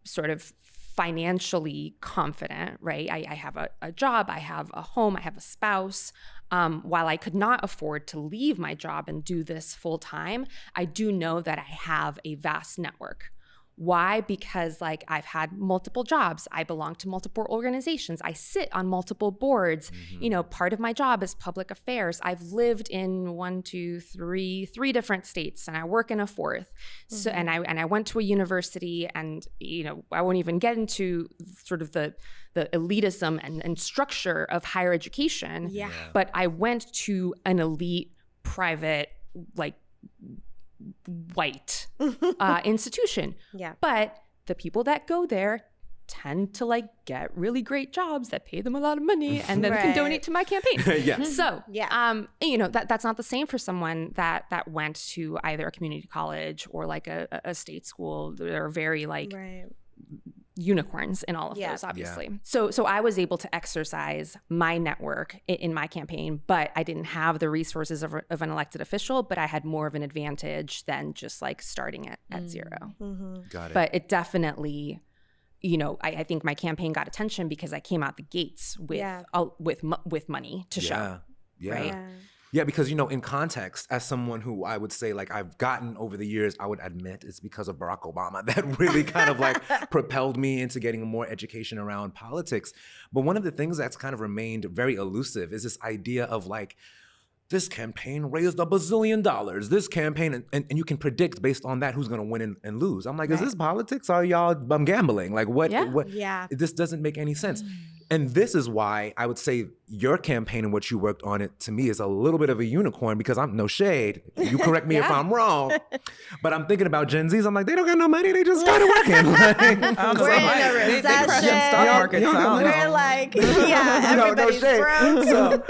[SPEAKER 4] sort of financially confident, right? I have a job, I have a home, I have a spouse. While I could not afford to leave my job and do this full time, I do know that I have a vast network. Why? Because like I've had multiple jobs. I belong to multiple organizations. I sit on multiple boards. Part of my job is public affairs. I've lived in three different states, and I work in a fourth. So, and I went to a university, and I won't even get into sort of the elitism and structure of higher education. Yeah. But I went to an elite private, like, white institution. Yeah. But the people that go there tend to like get really great jobs that pay them a lot of money and then can donate to my campaign. So that's not the same for someone that went to either a community college or like a state school. They're very like unicorns in all of those, obviously. So I was able to exercise my network in my campaign, but I didn't have the resources of an elected official, but I had more of an advantage than just like starting it at zero.
[SPEAKER 2] Got it.
[SPEAKER 4] But it definitely, I think my campaign got attention because I came out the gates with money to show. Right?
[SPEAKER 2] Yeah, because, in context, as someone who I would say, like, I've gotten over the years, I would admit it's because of Barack Obama that really kind of like propelled me into getting more education around politics. But one of the things that's kind of remained very elusive is this idea of like, this campaign raised $1 bazillion. This campaign, and you can predict based on that who's going to win and lose. I'm like, is this politics? Or are y'all gambling? Like, what? This doesn't make any sense. And this is why I would say your campaign and what you worked on it to me is a little bit of a unicorn, because I'm no shade. You correct me if I'm wrong. But I'm thinking about Gen Zs. I'm like, they don't got no money. They just started working. Like,
[SPEAKER 3] we're in a recession.
[SPEAKER 1] Stock market.
[SPEAKER 3] We're like, everybody's broke.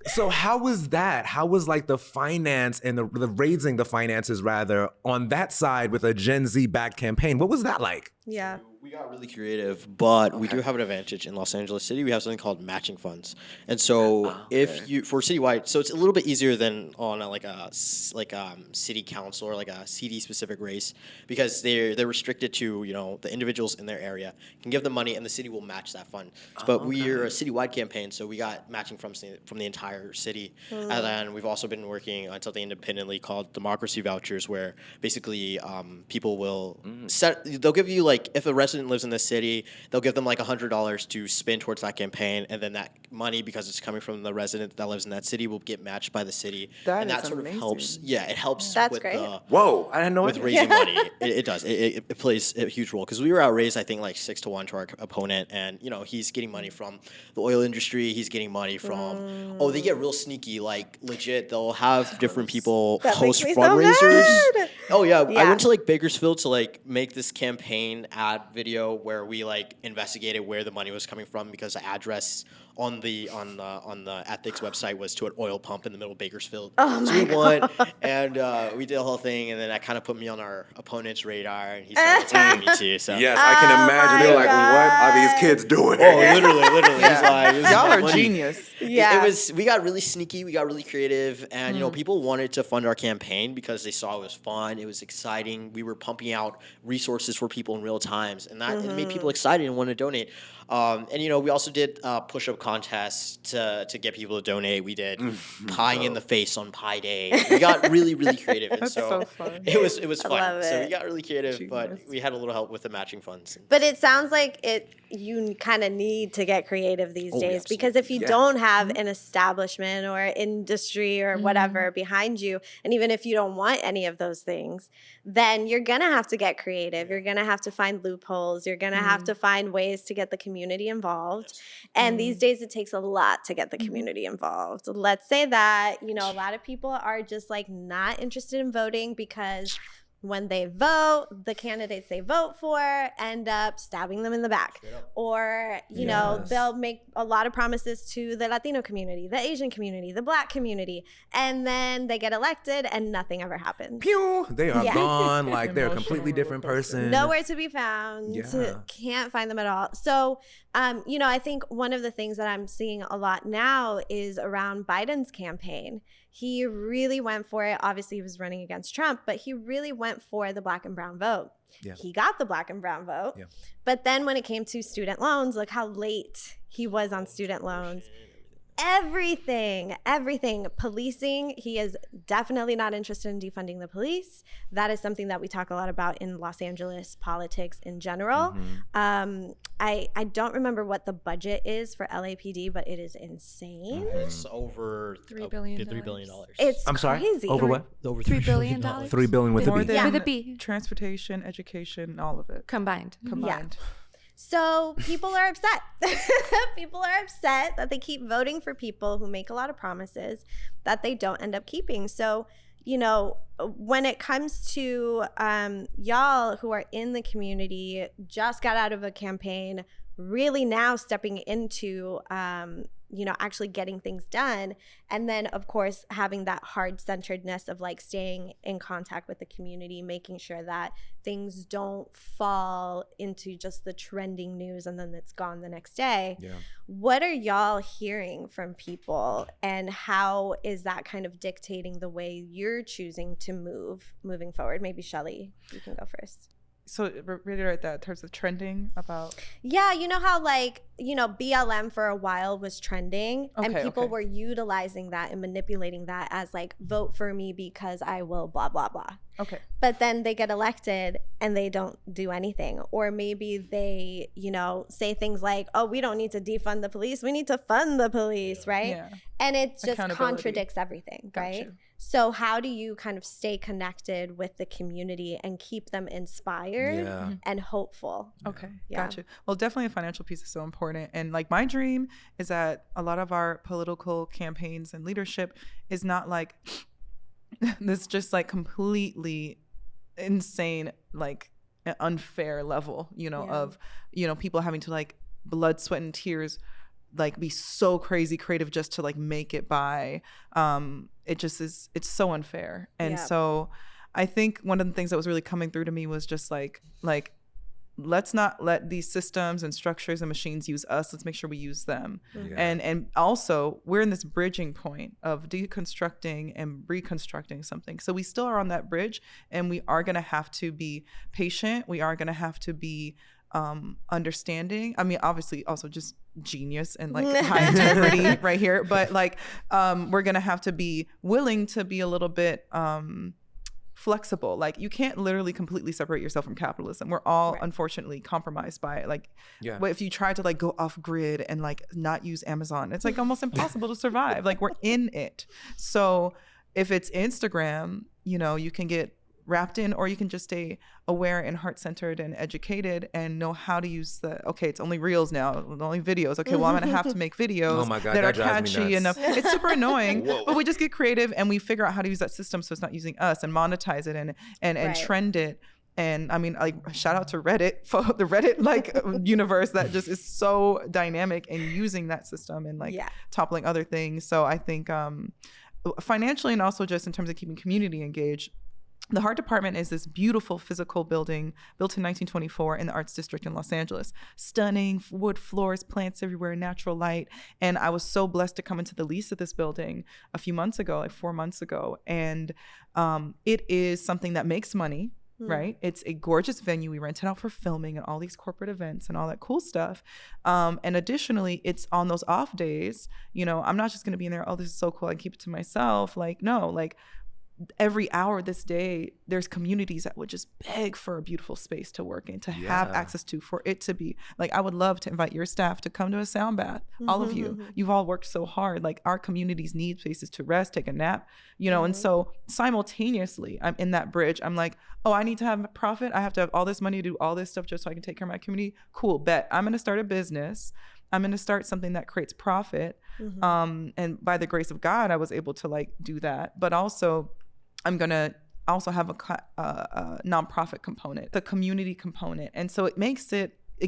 [SPEAKER 2] So how was that? How was like the finance and the raising the finances rather on that side with a Gen Z backed campaign? What was that like?
[SPEAKER 3] Yeah.
[SPEAKER 5] We got really creative, but we do have an advantage in Los Angeles City. We have something called matching funds, and so if you for citywide, so it's a little bit easier than on a city council or like a CD specific race, because they're restricted to the individuals in their area can give them money and the city will match that fund. But we're a citywide campaign, so we got matching from the entire city, and then we've also been working on something independently called democracy vouchers, where basically people will they'll give you like if a person lives in this city, they'll give them like $100 to spend towards that campaign, and then that money, because it's coming from the resident that lives in that city, will get matched by the city. And that sort of helps. Yeah, it helps
[SPEAKER 3] That's
[SPEAKER 5] with
[SPEAKER 3] great.
[SPEAKER 2] Whoa, I didn't know
[SPEAKER 5] with
[SPEAKER 2] it.
[SPEAKER 5] raising money. It does. It plays a huge role because we were outraised, I think, like 6-1 to our opponent, and he's getting money from the oil industry. He's getting money from. Oh, they get real sneaky, like legit. They'll have different people host fundraisers. Oh yeah, I went to like Bakersfield to like make this campaign ad video where we like investigated where the money was coming from, because the address on the ethics website was to an oil pump in the middle of Bakersfield.
[SPEAKER 3] Oh
[SPEAKER 5] so
[SPEAKER 3] my
[SPEAKER 5] we won, and we did the whole thing, and then that kind of put me on our opponent's radar, and he started attacking me too. So
[SPEAKER 2] Yes, I can imagine. They're like, what are these kids doing?
[SPEAKER 5] oh, literally. He's like, this is
[SPEAKER 1] Y'all
[SPEAKER 5] my
[SPEAKER 1] are
[SPEAKER 5] money.
[SPEAKER 1] genius.
[SPEAKER 3] Yeah.
[SPEAKER 5] It was. We got really sneaky. We got really creative, and people wanted to fund our campaign because they saw it was fun. It was exciting. We were pumping out resources for people in real times, and that it made people excited and want to donate. And we also did push-up contests to get people to donate. We did pieing in the face on Pie Day. We got really, really creative, and
[SPEAKER 1] That's so fun.
[SPEAKER 5] it was fun.
[SPEAKER 3] love
[SPEAKER 5] So
[SPEAKER 3] it.
[SPEAKER 5] we got really creative,
[SPEAKER 1] Genius.
[SPEAKER 5] but we had a little help with the matching funds.
[SPEAKER 3] But it sounds like you kind of need to get creative these days,
[SPEAKER 5] absolutely.
[SPEAKER 3] because if you don't have an establishment or industry or whatever behind you, and even if you don't want any of those things, then you're going to have to get creative. You're going to have to find loopholes. You're going to have to find ways to get the community involved. And these days it takes a lot to get the community involved. Let's say that, a lot of people are just like not interested in voting because when they vote, the candidates they vote for end up stabbing them in the back. Or, they'll make a lot of promises to the Latino community, the Asian community, the Black community, and then they get elected and nothing ever happens.
[SPEAKER 2] Pew! They are gone. Like they're a
[SPEAKER 1] Emotional
[SPEAKER 2] completely different
[SPEAKER 1] roller coaster.
[SPEAKER 2] person.
[SPEAKER 3] Nowhere to be found.
[SPEAKER 2] Yeah.
[SPEAKER 3] Can't find them at all. So, I think one of the things that I'm seeing a lot now is around Biden's campaign. He really went for it. Obviously, he was running against Trump, but he really went for the Black and brown vote.
[SPEAKER 2] Yeah.
[SPEAKER 3] He got the Black and brown vote.
[SPEAKER 2] Yeah.
[SPEAKER 3] But then when it came to student loans, look how late he was on student loans. Everything. Policing, he is definitely not interested in defunding the police. That is something that we talk a lot about in Los Angeles politics in general. I don't remember what the budget is for LAPD, but it is insane.
[SPEAKER 5] It's over
[SPEAKER 4] $3 billion.
[SPEAKER 5] $3 billion.
[SPEAKER 3] It's
[SPEAKER 2] I'm sorry.
[SPEAKER 3] crazy.
[SPEAKER 2] Over what?
[SPEAKER 5] Over
[SPEAKER 4] $3 billion?
[SPEAKER 2] $3 billion with
[SPEAKER 1] More
[SPEAKER 2] a B.
[SPEAKER 1] than
[SPEAKER 4] With a B.
[SPEAKER 1] transportation, education, all of it
[SPEAKER 4] Combined.
[SPEAKER 1] combined.
[SPEAKER 3] So people are upset. People are upset that they keep voting for people who make a lot of promises that they don't end up keeping. So, when it comes to y'all who are in the community, just got out of a campaign, really now stepping into actually getting things done, and then of course having that heart-centeredness of like staying in contact with the community, making sure that things don't fall into just the trending news and then it's gone the next day.
[SPEAKER 2] Yeah.
[SPEAKER 3] What are y'all hearing from people, and how is that kind of dictating the way you're choosing to moving forward? Maybe Shelley, you can go first.
[SPEAKER 1] So reiterate that in terms of trending about.
[SPEAKER 3] Yeah, you know how BLM for a while was trending, and people were utilizing that and manipulating that as like, vote for me because I will blah, blah, blah.
[SPEAKER 1] Okay.
[SPEAKER 3] But then they get elected and they don't do anything. Or maybe they, say things like, oh, we don't need to defund the police. We need to fund the police, right?
[SPEAKER 1] Yeah.
[SPEAKER 3] And it just
[SPEAKER 1] Accountability.
[SPEAKER 3] contradicts everything, right?
[SPEAKER 1] Gotcha.
[SPEAKER 3] So how do you kind of stay connected with the community and keep them inspired
[SPEAKER 2] Yeah.
[SPEAKER 3] and hopeful?
[SPEAKER 1] Okay,
[SPEAKER 3] Yeah.
[SPEAKER 1] gotcha. Well, definitely a financial piece is so important. And like my dream is that a lot of our political campaigns and leadership is not like this just like completely insane, like unfair level, of, people having to like blood, sweat, and tears, like be so crazy creative just to like make it by. It just is, it's so unfair. And so I think one of the things that was really coming through to me was just like let's not let these systems and structures and machines use us. Let's make sure we use them.
[SPEAKER 2] Yeah.
[SPEAKER 1] And also we're in this bridging point of deconstructing and reconstructing something. So we still are on that bridge, and we are going to have to be patient. We are going to have to be understanding. I mean, obviously also just genius and like high integrity right here. But like, we're going to have to be willing to be a little bit, flexible. Like you can't literally completely separate yourself from capitalism. We're all unfortunately compromised by it. Like but if you try to like go off grid and like not use Amazon, it's like almost impossible to survive. Like we're in it. So if it's Instagram, you know, you can get wrapped in, or you can just stay aware and heart-centered and educated and know how to use okay, it's only reels now, only videos. Okay, well, I'm gonna have to make videos that are catchy enough. It's super annoying, but we just get creative and we figure out how to use that system so it's not using us, and monetize it and trend it. And I mean, like, shout out to Reddit, for the Reddit like universe that just is so dynamic and using that system and like toppling other things. So I think financially, and also just in terms of keeping community engaged, the Heart Department is this beautiful physical building built in 1924 in the Arts District in Los Angeles. Stunning wood floors, plants everywhere, natural light. And I was so blessed to come into the lease of this building a few months ago, like 4 months ago. And it is something that makes money, right? It's a gorgeous venue. We rent it out for filming and all these corporate events and all that cool stuff. And additionally, it's on those off days, you know, I'm not just going to be in there, oh, this is so cool, I keep it to myself. Like, no, like, every hour this day, there's communities that would just beg for a beautiful space to work in, to have access to, for it to be like, I would love to invite your staff to come to a sound bath. All of you, you've all worked so hard. Like our communities need places to rest, take a nap, you know? And so simultaneously I'm in that bridge. I'm like, oh, I need to have a profit. I have to have all this money to do all this stuff just so I can take care of my community. Cool, bet. I'm going to start a business. I'm going to start something that creates profit. And by the grace of God, I was able to like do that. But also I'm going to also have a nonprofit component, the community component. And so it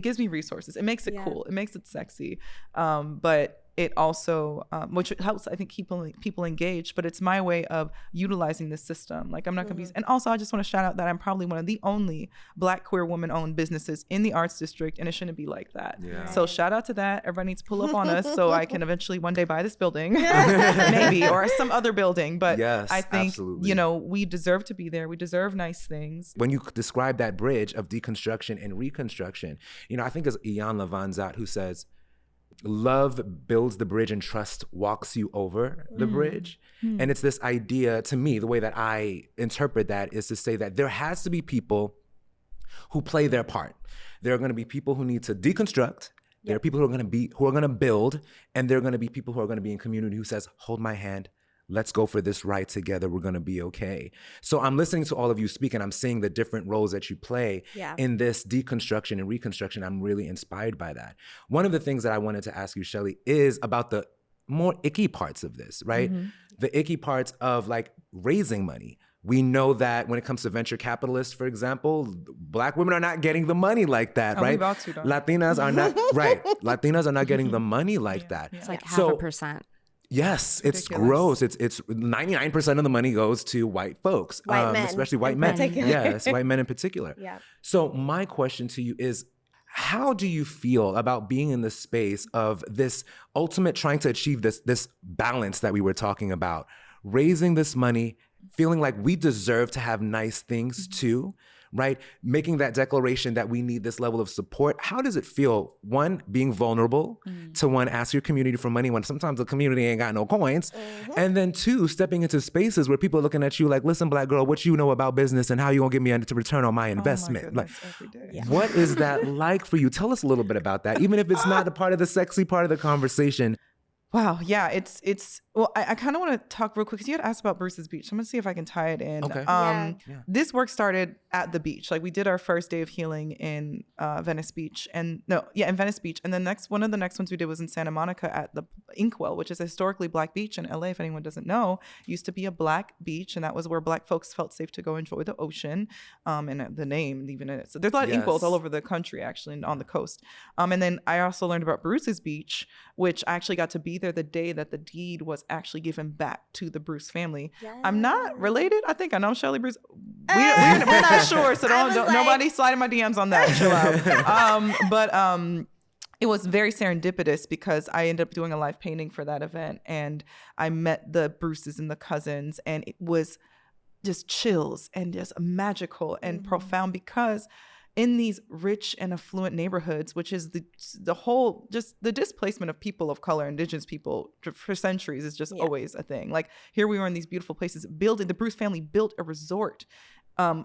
[SPEAKER 1] gives me resources. It makes it cool. It makes it sexy. But it also, which helps, I think, keep people engaged, but it's my way of utilizing the system. Like I'm not gonna be, and also I just want to shout out that I'm probably one of the only Black queer woman owned businesses in the Arts District, and it shouldn't be like that. So shout out to that. Everybody needs to pull up on us so I can eventually one day buy this building, maybe, or some other building. But I think, you know, we deserve to be there. We deserve nice things.
[SPEAKER 2] When you describe that bridge of deconstruction and reconstruction, you know, I think it's Ian Levanzat who says, love builds the bridge and trust walks you over the bridge. And it's this idea, to me, the way that I interpret that is to say that there has to be people who play their part. There are going to be people who need to deconstruct. There are people who are going to build, and there are going to be people who are going to be in community who says, hold my hand. Let's go for this ride together. We're going to be okay. So I'm listening to all of you speak, and I'm seeing the different roles that you play in this deconstruction and reconstruction. I'm really inspired by that. One of the things that I wanted to ask you, Shelley, is about the more icky parts of this, right? The icky parts of like raising money. We know that when it comes to venture capitalists, for example, Black women are not getting the money like that, right? Latinas are not, right. Latinas are not getting the money like that.
[SPEAKER 4] It's like 0.5%.
[SPEAKER 2] Yes, it's gross. It's 99% of the money goes to white folks, especially white men. Yes, white men in particular. So my question to you is, how do you feel about being in the space of this ultimate trying to achieve this balance that we were talking about, raising this money, feeling like we deserve to have nice things too, right? Making that declaration that we need this level of support. How does it feel, one, being vulnerable to one, ask your community for money when sometimes the community ain't got no coins, and then two, stepping into spaces where people are looking at you like, listen, Black girl, what you know about business and how you gonna give me a return on my investment?
[SPEAKER 1] Oh my goodness, every day.
[SPEAKER 2] What is that like for you? Tell us a little bit about that, even if it's not a part of the sexy part of the conversation.
[SPEAKER 1] Wow. Yeah. It's well, I kind of want to talk real quick because you had asked about Bruce's Beach. So I'm going to see if I can tie it in.
[SPEAKER 2] Okay.
[SPEAKER 1] This work started at the beach. Like we did our first day of healing in Venice Beach in Venice Beach. And then one of the next ones we did was in Santa Monica at the Inkwell, which is a historically Black beach in LA. If anyone doesn't know, it used to be a Black beach. And that was where Black folks felt safe to go enjoy the ocean. And the name even in it. So there's a lot of Inkwells all over the country, actually, and on the coast. And then I also learned about Bruce's Beach, which I actually got to be there the day that the deed was actually given back to the Bruce family. I'm not related. I think I know Shelley Bruce. We're not sure, so don't nobody slide in my DMs on that. Chill out. But it was very serendipitous because I ended up doing a live painting for that event, and I met the Bruces and the cousins, and it was just chills and just magical and profound because in these rich and affluent neighborhoods, which is the whole, just the displacement of people of color, indigenous people for centuries is just always a thing. Like here we are in these beautiful places, the Bruce family built a resort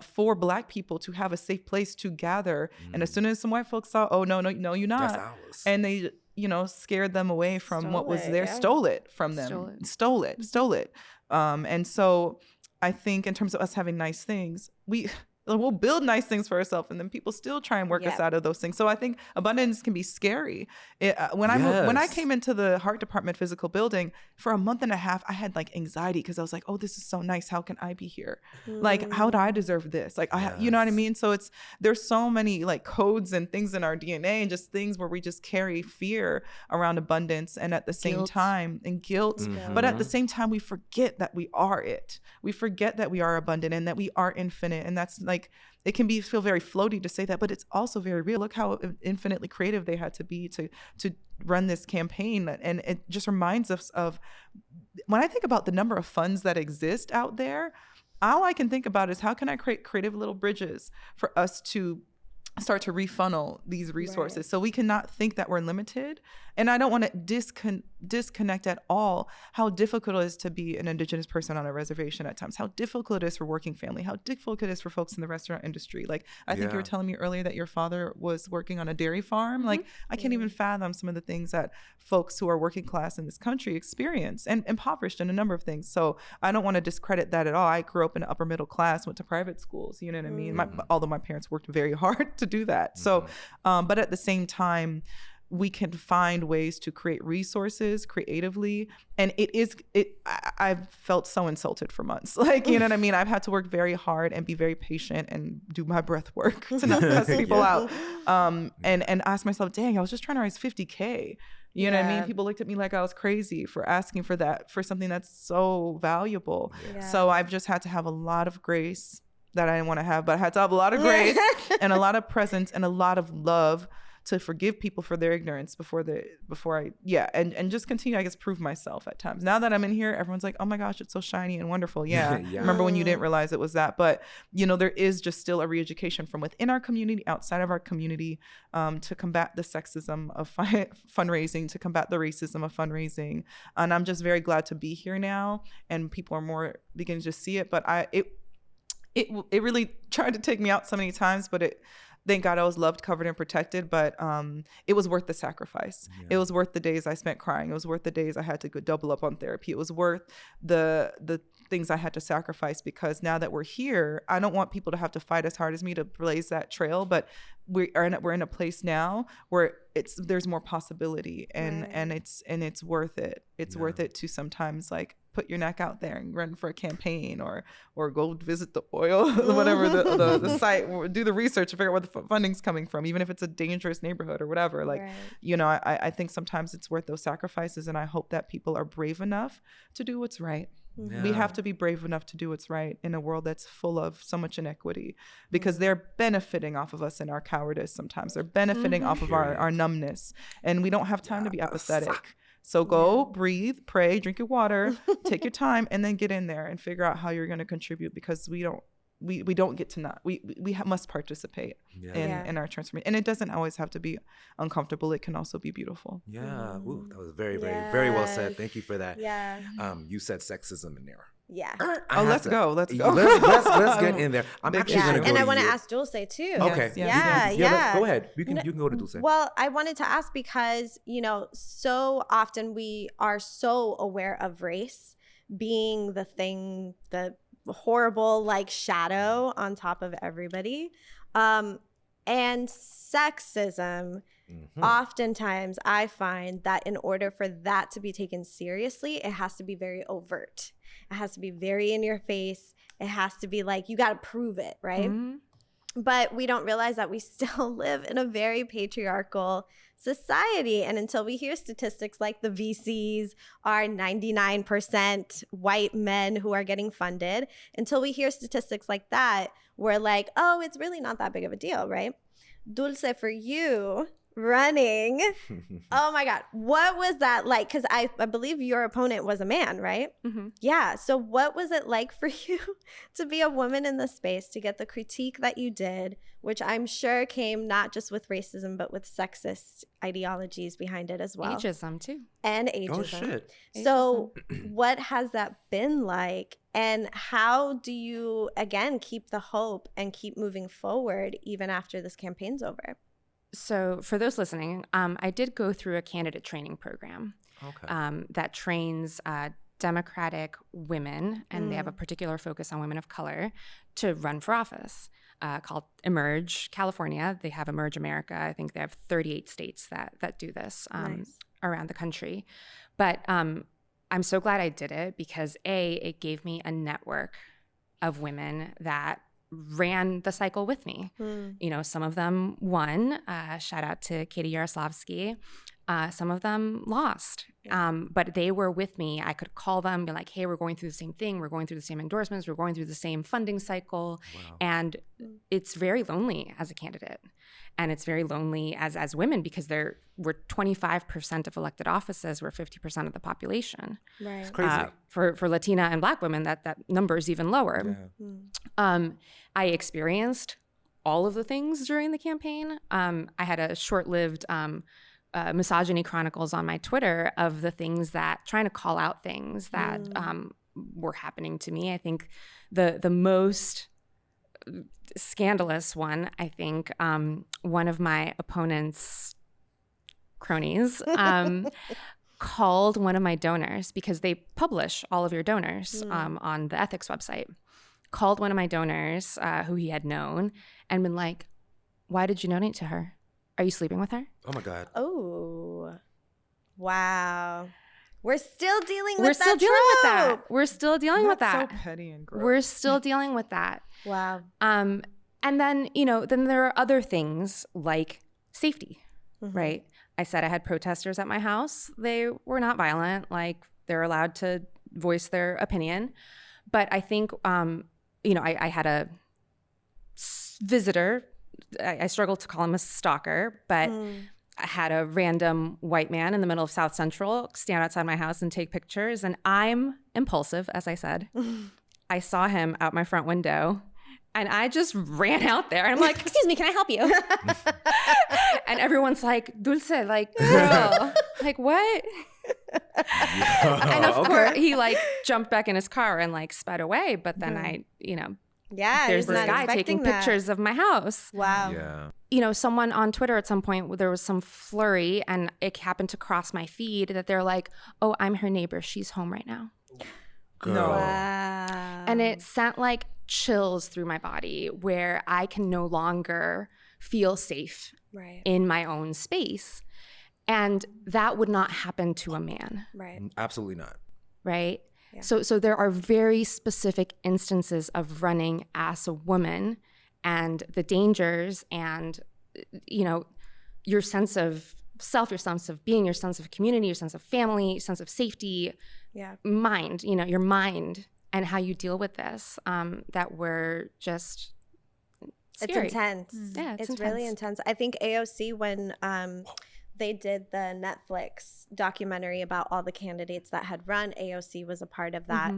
[SPEAKER 1] for Black people to have a safe place to gather. And as soon as some white folks saw, oh, no, you're not.
[SPEAKER 2] That's ours.
[SPEAKER 1] And they, scared them away from what was there, stole it from them, stole it. And so I think in terms of us having nice things, we'll build nice things for ourselves, and then people still try and work us out of those things. So I think abundance can be scary. When I came into the heart department physical building, for a month and a half, I had like anxiety because I was like, oh, this is so nice. How can I be here? Like, how do I deserve this? Like, you know what I mean? So there's so many like codes and things in our DNA and just things where we just carry fear around abundance, and at the same time, and guilt. But at the same time, we forget that we are it. We forget that we are abundant and that we are infinite. And that's like, it can feel very floaty to say that, but it's also very real. Look how infinitely creative they had to be to run this campaign. And it just reminds us of, when I think about the number of funds that exist out there, all I can think about is how can I create creative little bridges for us to start to refunnel these resources, so we cannot think that we're limited. And I don't want to disconnect at all how difficult it is to be an Indigenous person on a reservation at times, how difficult it is for working family, how difficult it is for folks in the restaurant industry. Like, I think you were telling me earlier that your father was working on a dairy farm. Like, I can't even fathom some of the things that folks who are working class in this country experience, and impoverished in a number of things. So I don't want to discredit that at all. I grew up in the upper middle class, went to private schools, you know what I mean? Although my parents worked very hard to do that. So, but at the same time, we can find ways to create resources creatively. And I've felt so insulted for months. Like, you know what I mean? I've had to work very hard and be very patient and do my breath work to not cuss people out. And ask myself, dang, I was just trying to raise $50K. You know what I mean? People looked at me like I was crazy for asking for that, for something that's so valuable. So I've just had to have a lot of grace that I didn't want to have, but I had to have a lot of grace and a lot of presence and a lot of love to forgive people for their ignorance and just continue, I guess, prove myself at times. Now that I'm in here, everyone's like, oh my gosh, it's so shiny and wonderful. Yeah. Remember when you didn't realize it was that? But, there is just still a re-education from within our community, outside of our community, to combat the sexism of fundraising, to combat the racism of fundraising. And I'm just very glad to be here now, and people are more beginning to see it. But it really tried to take me out so many times, but thank God I was loved, covered, and protected. But it was worth the sacrifice. It was worth the days I spent crying. It was worth the days I had to go double up on therapy. It was worth the things I had to sacrifice, because now that we're here, I don't want people to have to fight as hard as me to blaze that trail. But we're in a place now where there's more possibility, and it's worth it. It's worth it to sometimes like put your neck out there and run for a campaign, or go visit the oil, whatever the site, or do the research to figure out where the funding's coming from, even if it's a dangerous neighborhood or whatever. Like, I think sometimes it's worth those sacrifices, and I hope that people are brave enough to do what's right. We have to be brave enough to do what's right in a world that's full of so much inequity, because they're benefiting off of us in our cowardice sometimes. They're benefiting off of our numbness, and we don't have time to be apathetic. So go breathe, pray, drink your water, take your time, and then get in there and figure out how you're going to contribute, because we don't get to not. We must participate in our transformation. And it doesn't always have to be uncomfortable. It can also be beautiful.
[SPEAKER 2] Yeah. Ooh, that was very, very, very well said. Thank you for that.
[SPEAKER 3] Yeah.
[SPEAKER 2] You said sexism in there.
[SPEAKER 3] Yeah.
[SPEAKER 1] Let's go. Let's
[SPEAKER 2] get in there. I'm actually going to go.
[SPEAKER 3] And I want to ask Dulce too.
[SPEAKER 2] Okay.
[SPEAKER 3] Yeah.
[SPEAKER 2] Go ahead. You can go to Dulce.
[SPEAKER 3] Well, I wanted to ask because, so often we are so aware of race being the horrible like shadow on top of everybody. And sexism, oftentimes I find that in order for that to be taken seriously, it has to be very overt. It has to be very in your face. It has to be like, you got to prove it, right? But we don't realize that we still live in a very patriarchal society. And until we hear statistics like the VCs are 99% white men who are getting funded, until we hear statistics like that, we're like, oh, it's really not that big of a deal, right? Dulce, for you, running. Oh my God. What was that like? Because I believe your opponent was a man, right?
[SPEAKER 4] Mm-hmm.
[SPEAKER 3] Yeah. So what was it like for you to be a woman in the space, to get the critique that you did, which I'm sure came not just with racism, but with sexist ideologies behind it as well?
[SPEAKER 4] Ageism too.
[SPEAKER 3] And ageism.
[SPEAKER 2] Oh, shit.
[SPEAKER 3] So what has that been like? And how do you, again, keep the hope and keep moving forward even after this campaign's over?
[SPEAKER 4] So for those listening, I did go through a candidate training program that trains Democratic women, and they have a particular focus on women of color, to run for office called Emerge California. They have Emerge America. I think they have 38 states that do this around the country. But I'm so glad I did it because it gave me a network of women that ran the cycle with me. You know, some of them won. Shout out to Katie Yaroslavsky. Some of them lost. But they were with me. I could call them, be like, hey, we're going through the same thing. We're going through the same endorsements. We're going through the same funding cycle.
[SPEAKER 2] Wow.
[SPEAKER 4] And it's very lonely as a candidate. And it's very lonely as women because we're 25% of elected offices. We're 50% of the population.
[SPEAKER 3] Right.
[SPEAKER 2] It's crazy.
[SPEAKER 4] For Latina and Black women, that number is even lower.
[SPEAKER 2] Yeah.
[SPEAKER 4] I experienced all of the things during the campaign. I had a short-lived misogyny chronicles on my Twitter of the things trying to call out things that were happening to me. I think the most scandalous one, I think one of my opponent's cronies called one of my donors, because they publish all of your donors on the ethics website, called one of my donors who he had known and been like, why did you donate to her? Are you sleeping with her?
[SPEAKER 2] Oh my God.
[SPEAKER 3] Oh, wow. We're still dealing with
[SPEAKER 4] We're still dealing with that. We're still dealing with that.
[SPEAKER 1] That's so petty and gross.
[SPEAKER 4] We're still dealing with that.
[SPEAKER 3] Wow.
[SPEAKER 4] And then, then there are other things like safety, right? I said I had protesters at my house. They were not violent. Like, they're allowed to voice their opinion. But I think, I had a visitor. I struggle to call him a stalker, but I had a random white man in the middle of South Central stand outside my house and take pictures. And I'm impulsive, as I said. I saw him out my front window and I just ran out there. And I'm like, excuse me, can I help you? And everyone's like, Dulce, like, girl, like, what? And of course, he jumped back in his car and sped away. But then there's this guy taking pictures of my house.
[SPEAKER 3] Wow.
[SPEAKER 2] Yeah.
[SPEAKER 4] Someone on Twitter at some point, there was some flurry and it happened to cross my feed that they're like, oh, I'm her neighbor. She's home right now.
[SPEAKER 2] Girl.
[SPEAKER 1] No.
[SPEAKER 3] Wow.
[SPEAKER 4] And it sent chills through my body where I can no longer feel safe in my own space. And that would not happen to a man.
[SPEAKER 3] Right.
[SPEAKER 2] Absolutely not.
[SPEAKER 4] Right?
[SPEAKER 3] Yeah.
[SPEAKER 4] So there are very specific instances of running as a woman and the dangers and, your sense of self, your sense of being, your sense of community, your sense of family, sense of safety, mind, your mind and how you deal with this, that we're just scary.
[SPEAKER 3] It's intense.
[SPEAKER 4] Yeah,
[SPEAKER 3] it's really intense. I think AOC, when they did the Netflix documentary about all the candidates that had run, AOC was a part of that.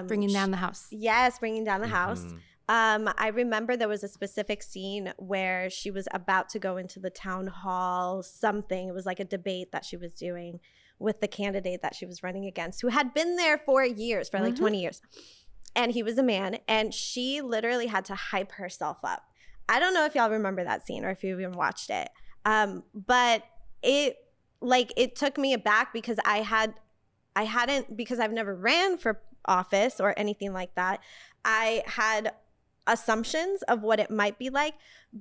[SPEAKER 4] Bringing down the house.
[SPEAKER 3] Yes, bringing down the house. I remember there was a specific scene where she was about to go into the town hall, something. It was like a debate that she was doing with the candidate that she was running against, who had been there for years, for 20 years. And he was a man, and she literally had to hype herself up. I don't know if y'all remember that scene or if you even watched it. But it took me aback because I hadn't, because I've never ran for office or anything like that. I had assumptions of what it might be like,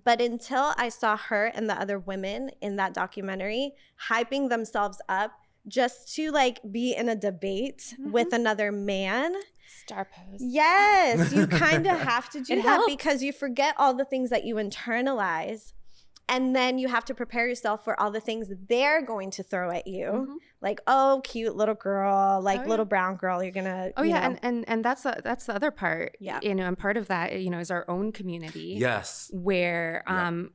[SPEAKER 3] but until I saw her and the other women in that documentary hyping themselves up just to be in a debate with another man.
[SPEAKER 4] Star pose.
[SPEAKER 3] Yes, you kind of have to do that
[SPEAKER 4] helps.
[SPEAKER 3] because you forget all the things that you internalize. And then you have to prepare yourself for all the things they're going to throw at you. Like, oh, cute little girl, like little brown girl, you're gonna
[SPEAKER 4] and that's the other part.
[SPEAKER 3] Yeah.
[SPEAKER 4] You know, and part of that, you know, is our own community.
[SPEAKER 2] Yes.
[SPEAKER 4] Where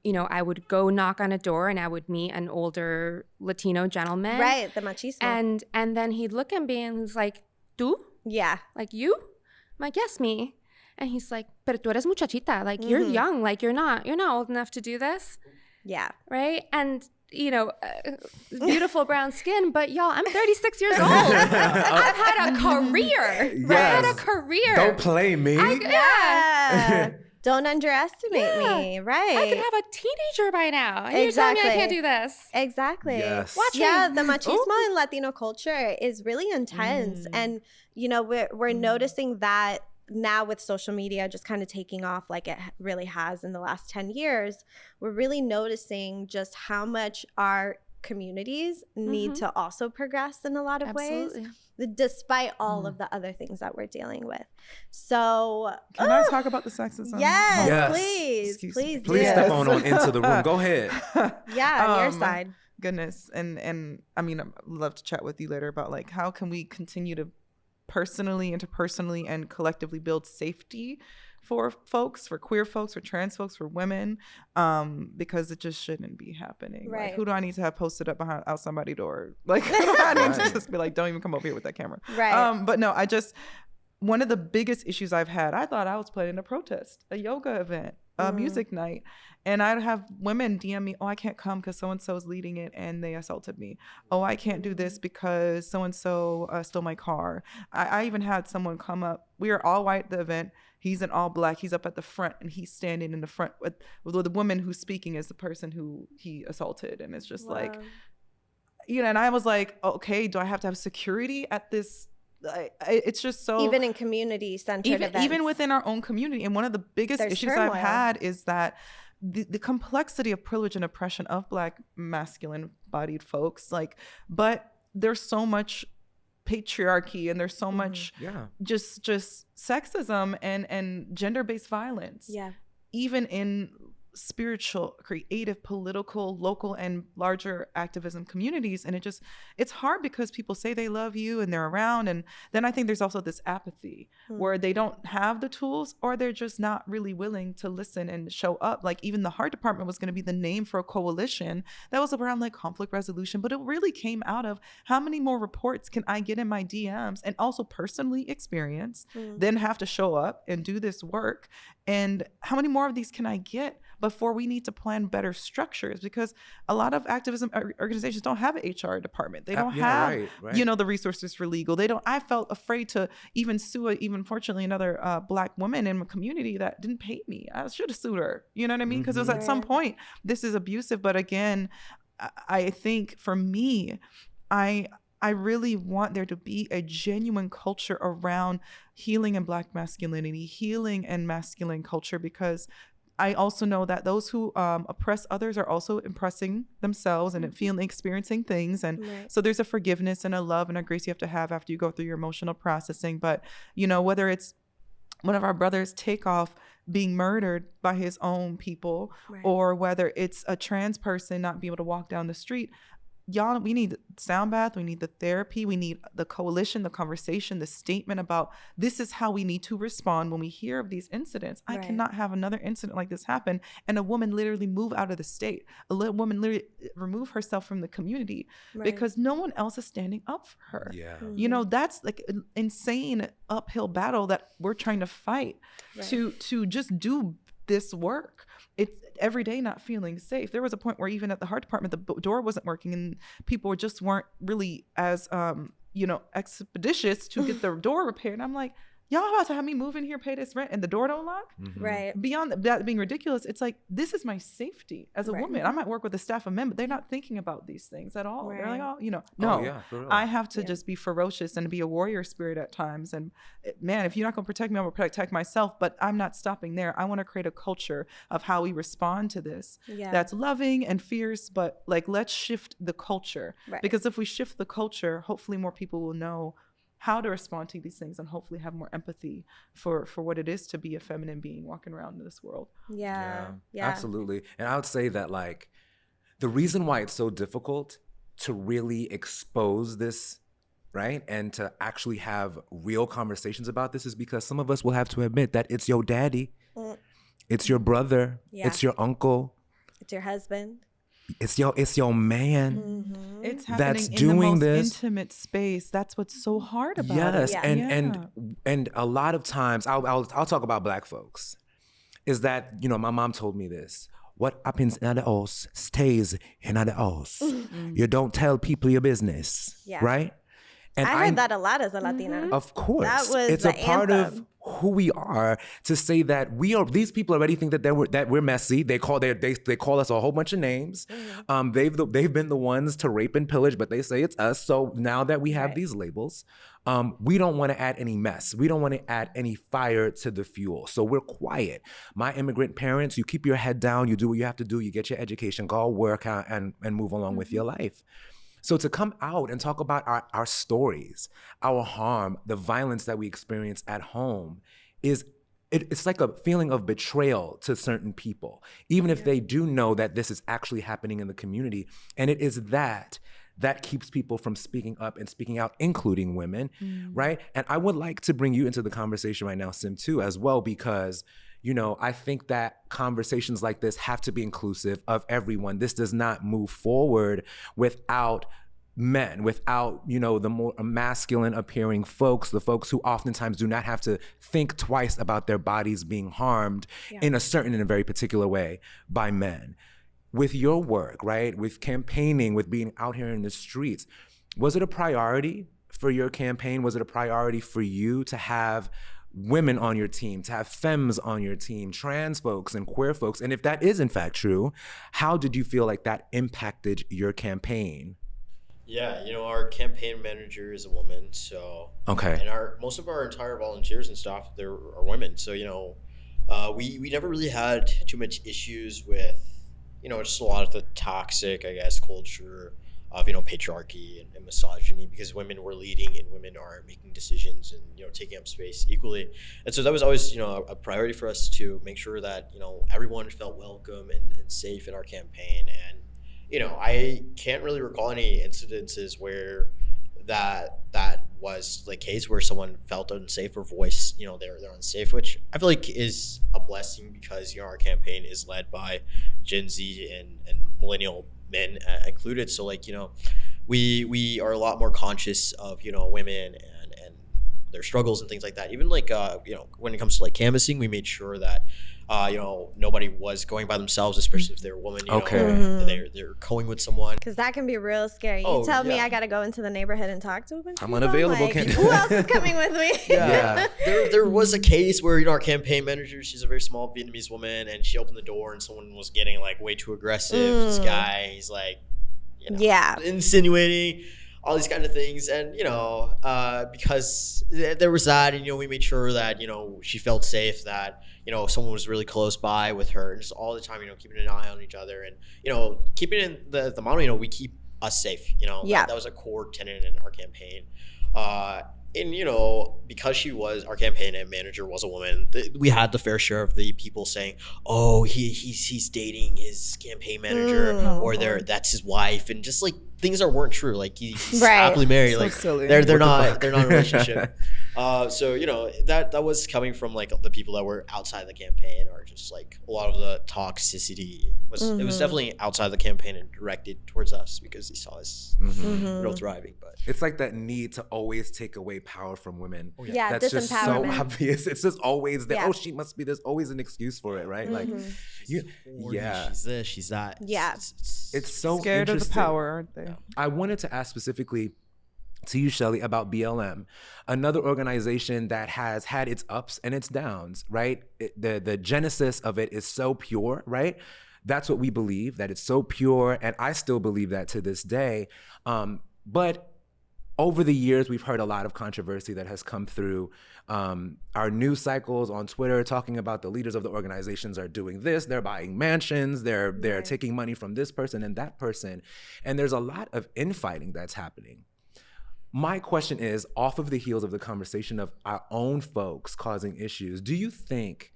[SPEAKER 4] you know, I would go knock on a door and I would meet an older Latino gentleman.
[SPEAKER 3] Right, the machismo.
[SPEAKER 4] And then he'd look at me and he's like, "Tú?"
[SPEAKER 3] Yeah.
[SPEAKER 4] Like, you? I'm like, yes, me. And he's like, pero tú eres muchachita. Like, you're young. Like, you're not old enough to do this.
[SPEAKER 3] Yeah.
[SPEAKER 4] Right? And, you know, beautiful brown skin, but y'all, I'm 36 years old. I've had a career.
[SPEAKER 2] Yes.
[SPEAKER 4] I've had a career.
[SPEAKER 2] Don't play me.
[SPEAKER 3] Yeah. Don't underestimate me. Right.
[SPEAKER 4] I could have a teenager by now. And you're telling me I can't do this.
[SPEAKER 3] Exactly.
[SPEAKER 2] Yes.
[SPEAKER 4] Watch
[SPEAKER 3] Yeah,
[SPEAKER 4] me.
[SPEAKER 3] the machismo in Latino culture is really intense. And, you know, we're noticing that now with social media just kind of taking off like it really has in the last 10 years. We're really noticing just how much our communities need to also progress in a lot of ways, despite all of the other things that we're dealing with. So
[SPEAKER 1] Can I talk about the sexism?
[SPEAKER 3] Yes,
[SPEAKER 2] Yes.
[SPEAKER 3] please.
[SPEAKER 1] Excuse
[SPEAKER 3] Please
[SPEAKER 1] me.
[SPEAKER 3] do.
[SPEAKER 2] Please step on into the room. Go ahead.
[SPEAKER 3] Yeah, on your side.
[SPEAKER 1] Goodness. And I mean, I'd love to chat with you later about like how can we continue to personally, interpersonally, and collectively build safety for folks, for queer folks, for trans folks, for women, because it just shouldn't be happening.
[SPEAKER 3] Right.
[SPEAKER 1] Like, who do I need to have posted up out somebody's door? Like, who do I need to just be like, don't even come over here with that camera?
[SPEAKER 3] Right.
[SPEAKER 1] But no, one of the biggest issues I've had, I thought I was planning a protest, a yoga event, a music night. And I'd have women DM me, oh, I can't come because so-and-so is leading it and they assaulted me. Oh, I can't do this because so-and-so stole my car. I even had someone come up. We are all white at the event. He's in all black. He's up at the front and he's standing in the front with the woman who's speaking is the person who he assaulted. And it's just like, you know, and I was like, okay, do I have to have security at this? It's just so
[SPEAKER 3] Even in community-centered events.
[SPEAKER 1] Even within our own community. And one of the biggest issues I've had is that the complexity of privilege and oppression of Black masculine bodied folks, like, but there's so much patriarchy and there's so much just sexism and gender-based violence.
[SPEAKER 3] Yeah.
[SPEAKER 1] Even in spiritual, creative, political, local, and larger activism communities. And it's hard because people say they love you and they're around. And then I think there's also this apathy where they don't have the tools or they're just not really willing to listen and show up. Like even the Heart Department was going to be the name for a coalition that was around like conflict resolution, but it really came out of how many more reports can I get in my DMs and also personally experience, then have to show up and do this work. And how many more of these can I get before we need to plan better structures? Because a lot of activism organizations don't have an HR department. They don't have, you know, the resources for legal. I felt afraid to even sue, even fortunately, another Black woman in my community that didn't pay me. I should have sued her. You know what I mean? Because it was at some point, this is abusive. But again, I think for me, I really want there to be a genuine culture around healing and Black masculinity, healing and masculine culture, because I also know that those who oppress others are also oppressing themselves and experiencing things. And so there's a forgiveness and a love and a grace you have to have after you go through your emotional processing. But, you know, whether it's one of our brothers Takeoff being murdered by his own people, or whether it's a trans person not being able to walk down the street, y'all, we need sound bath, we need the therapy, we need the coalition, the conversation, the statement about this is how we need to respond when we hear of these incidents. I cannot have another incident like this happen and a woman literally move out of the state, a little woman literally remove herself from the community because no one else is standing up for her. You know, that's like an insane uphill battle that we're trying to fight to just do this work. It's every day not feeling safe. There was a point where even at the Heart Department, the door wasn't working and people just weren't really as, you know, expeditious to get the door repaired. And I'm like, y'all about to have me move in here, pay this rent, and the door don't lock? Beyond that being ridiculous, it's like, this is my safety as a woman. I might work with a staff member, but they're not thinking about these things at all. They're like, oh, you know, no, I have to just be ferocious and be a warrior spirit at times. And man, if you're not going to protect me, I'm going to protect myself. But I'm not stopping there. I want to create a culture of how we respond to this that's loving and fierce, but like, let's shift the culture. Because if we shift the culture, hopefully more people will know how to respond to these things and hopefully have more empathy for what it is to be a feminine being walking around in this world.
[SPEAKER 3] Yeah.
[SPEAKER 2] Absolutely. And I would say that like the reason why it's so difficult to really expose this, right, and to actually have real conversations about this is because some of us will have to admit that it's your daddy, it's your brother, it's your uncle,
[SPEAKER 3] it's your husband,
[SPEAKER 2] it's your man.
[SPEAKER 1] It's
[SPEAKER 2] that's
[SPEAKER 1] happening
[SPEAKER 2] doing
[SPEAKER 1] in the most
[SPEAKER 2] this
[SPEAKER 1] intimate space. That's what's so hard about
[SPEAKER 2] yes
[SPEAKER 1] it.
[SPEAKER 2] and a lot of times I'll talk about Black folks is that, you know, my mom told me this: what happens in the house stays in the house. You don't tell people your business, right? And
[SPEAKER 3] I heard that a lot as a Latina.
[SPEAKER 2] Of course.
[SPEAKER 3] That was
[SPEAKER 2] it's
[SPEAKER 3] the
[SPEAKER 2] a part
[SPEAKER 3] anthem.
[SPEAKER 2] of who we are to say that we are, these people already think that we're messy. They call us a whole bunch of names. They've been the ones to rape and pillage, but they say it's us. So now that we have these labels, we don't want to add any mess. We don't want to add any fire to the fuel. So we're quiet. My immigrant parents, you keep your head down, you do what you have to do, you get your education, go work out and move along with your life. So to come out and talk about our stories, our harm, the violence that we experience at home it's like a feeling of betrayal to certain people, even if they do know that this is actually happening in the community. And it is that keeps people from speaking up and speaking out, including women, right? And I would like to bring you into the conversation right now, Sim, too, as well, because you know, I think that conversations like this have to be inclusive of everyone. This does not move forward without men, without, you know, the more masculine appearing folks, the folks who oftentimes do not have to think twice about their bodies being harmed in a certain and a very particular way by men. With your work, right, with campaigning, with being out here in the streets, was it a priority for your campaign? Was it a priority for you to have women on your team, to have femmes on your team, trans folks and queer folks? And if that is in fact true, how did you feel like that impacted your campaign?
[SPEAKER 5] Yeah, you know, our campaign manager is a woman, so and most of our entire volunteers and staff there are women. So, you know, we never really had too much issues with, you know, just a lot of the toxic, I guess, culture of, you know, patriarchy and misogyny, because women were leading and women are making decisions and, you know, taking up space equally. And so that was always, you know, a priority for us to make sure that, you know, everyone felt welcome and safe in our campaign. And, you know, I can't really recall any incidences where that was the case where someone felt unsafe or voiced, you know, they're unsafe, which I feel like is a blessing because, you know, our campaign is led by Gen Z and millennial men included. So, like, you know, we are a lot more conscious of, you know, women and their struggles and things like that. Even like, you know, when it comes to like canvassing, we made sure that, you know, nobody was going by themselves, especially if they're a woman, you know, they're going with someone.
[SPEAKER 3] Because that can be real scary. You tell me I got to go into the neighborhood and talk to them.
[SPEAKER 2] I'm unavailable.
[SPEAKER 3] Like, who else is coming with me?
[SPEAKER 5] There was a case where, you know, our campaign manager, she's a very small Vietnamese woman, and she opened the door and someone was getting like way too aggressive. This guy, he's like, you know, insinuating all these kind of things. And, you know, because there was that, and, you know, we made sure that, you know, she felt safe, that, you know, someone was really close by with her, and just all the time, you know, keeping an eye on each other, and, you know, keeping in the model, you know, we keep us safe, you know. That was a core tenet in our campaign. And, you know, because she was, our campaign manager was a woman, we had the fair share of the people saying, oh, he's dating his campaign manager, or that's his wife, and just like things that weren't true. Like he's happily married. So like silly. They're not in a relationship. So, you know, that was coming from like the people that were outside the campaign, or just like a lot of the toxicity was it was definitely outside the campaign and directed towards us because they saw us real thriving. But
[SPEAKER 2] it's like that need to always take away power from women.
[SPEAKER 3] That's
[SPEAKER 2] just so obvious. It's just always that. Oh, she must be. There's always an excuse for it, right? Like,
[SPEAKER 5] she's this, she's that.
[SPEAKER 2] It's so
[SPEAKER 1] scared of the power, aren't they?
[SPEAKER 2] I wanted to ask specifically to you, Shelley, about BLM, another organization that has had its ups and its downs, right? The genesis of it is so pure, right? That's what we believe, that it's so pure, and I still believe that to this day. But over the years, we've heard a lot of controversy that has come through our news cycles on Twitter, talking about the leaders of the organizations are doing this, they're buying mansions, they're taking money from this person and that person, and there's a lot of infighting that's happening. My question is, off of the heels of the conversation of our own folks causing issues, do you think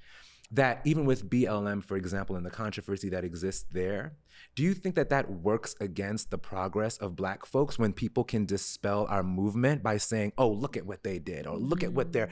[SPEAKER 2] that even with BLM, for example, and the controversy that exists there, do you think that that works against the progress of Black folks when people can dispel our movement by saying, oh, look at what they did, or look at what they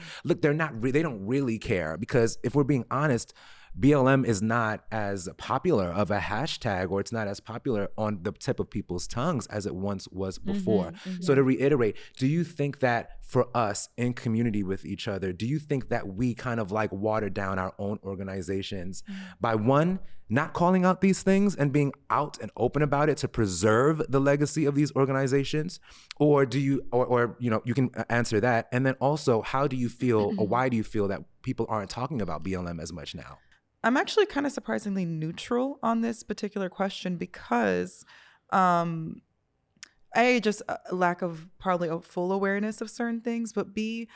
[SPEAKER 2] don't really care? Because if we're being honest, BLM is not as popular of a hashtag, or it's not as popular on the tip of people's tongues as it once was before. So to reiterate, do you think that for us in community with each other, do you think that we kind of like water down our own organizations by one, not calling out these things and being out and open about it to preserve the legacy of these organizations? Or do you, or you know, you can answer that. And then also, how do you feel, or why do you feel that people aren't talking about BLM as much now?
[SPEAKER 1] I'm actually kind of surprisingly neutral on this particular question because A, just a lack of probably a full awareness of certain things, but B,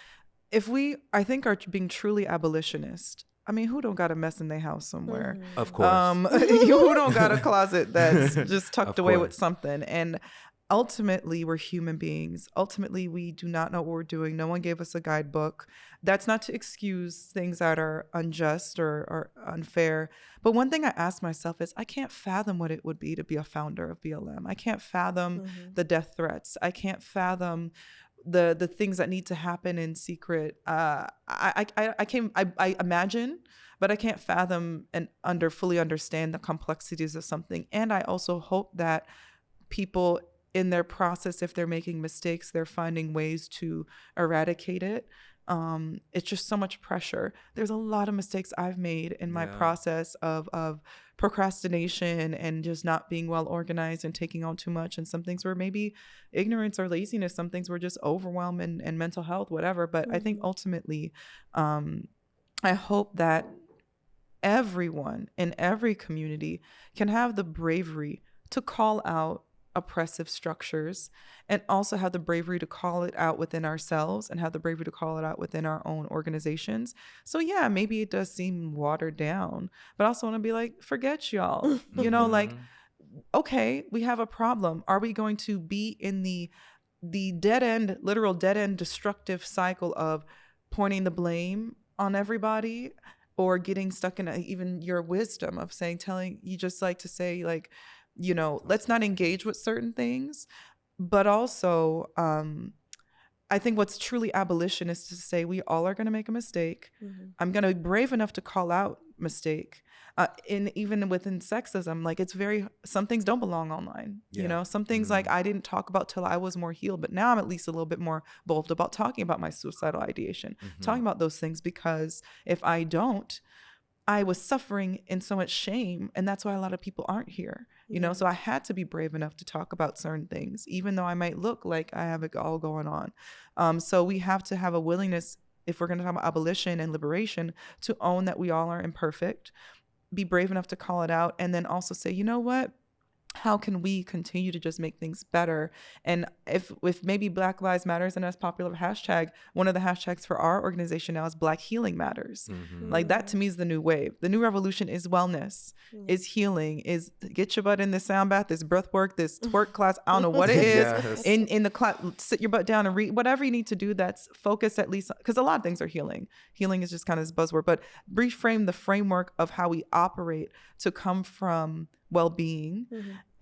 [SPEAKER 1] if we, I think, are being truly abolitionist, I mean, who don't got a mess in their house somewhere?
[SPEAKER 2] Of course.
[SPEAKER 1] Who don't got a closet that's just tucked away with something? And ultimately, we're human beings. Ultimately, we do not know what we're doing. No one gave us a guidebook. That's not to excuse things that are unjust or unfair. But one thing I ask myself is, I can't fathom what it would be to be a founder of BLM. I can't fathom the death threats. I can't fathom the things that need to happen in secret. I imagine, but I can't fathom and fully understand the complexities of something. And I also hope that people in their process, if they're making mistakes, they're finding ways to eradicate it. It's just so much pressure. There's a lot of mistakes I've made in my process of procrastination and just not being well organized and taking on too much. And some things were maybe ignorance or laziness. Some things were just overwhelm and mental health, whatever. But I think ultimately, I hope that everyone in every community can have the bravery to call out oppressive structures, and also have the bravery to call it out within ourselves and have the bravery to call it out within our own organizations. So yeah, maybe it does seem watered down, but I also want to be like, forget y'all, you know, like, okay, we have a problem. Are we going to be in the dead end, literal dead end destructive cycle of pointing the blame on everybody, or getting stuck in even your wisdom of telling you just like to say like, you know, let's not engage with certain things. But also, I think what's truly abolition is to say we all are going to make a mistake. I'm going to be brave enough to call out mistake. Even within sexism, like some things don't belong online. You know, some things like I didn't talk about till I was more healed, but now I'm at least a little bit more bold about talking about my suicidal ideation, talking about those things, because if I don't, I was suffering in so much shame, and that's why a lot of people aren't here, you know? So I had to be brave enough to talk about certain things, even though I might look like I have it all going on. So we have to have a willingness, if we're going to talk about abolition and liberation, to own that we all are imperfect, be brave enough to call it out, and then also say, you know what? How can we continue to just make things better? And if maybe Black Lives Matter isn't as popular of a hashtag, one of the hashtags for our organization now is Black Healing Matters. Like that to me is the new wave. The new revolution is wellness, is healing, is get your butt in this sound bath, this breath work, this twerk class. I don't know what it is. In the class, sit your butt down and read whatever you need to do that's focused at least, because a lot of things are healing. Healing is just kind of this buzzword, but reframe the framework of how we operate to come from well-being.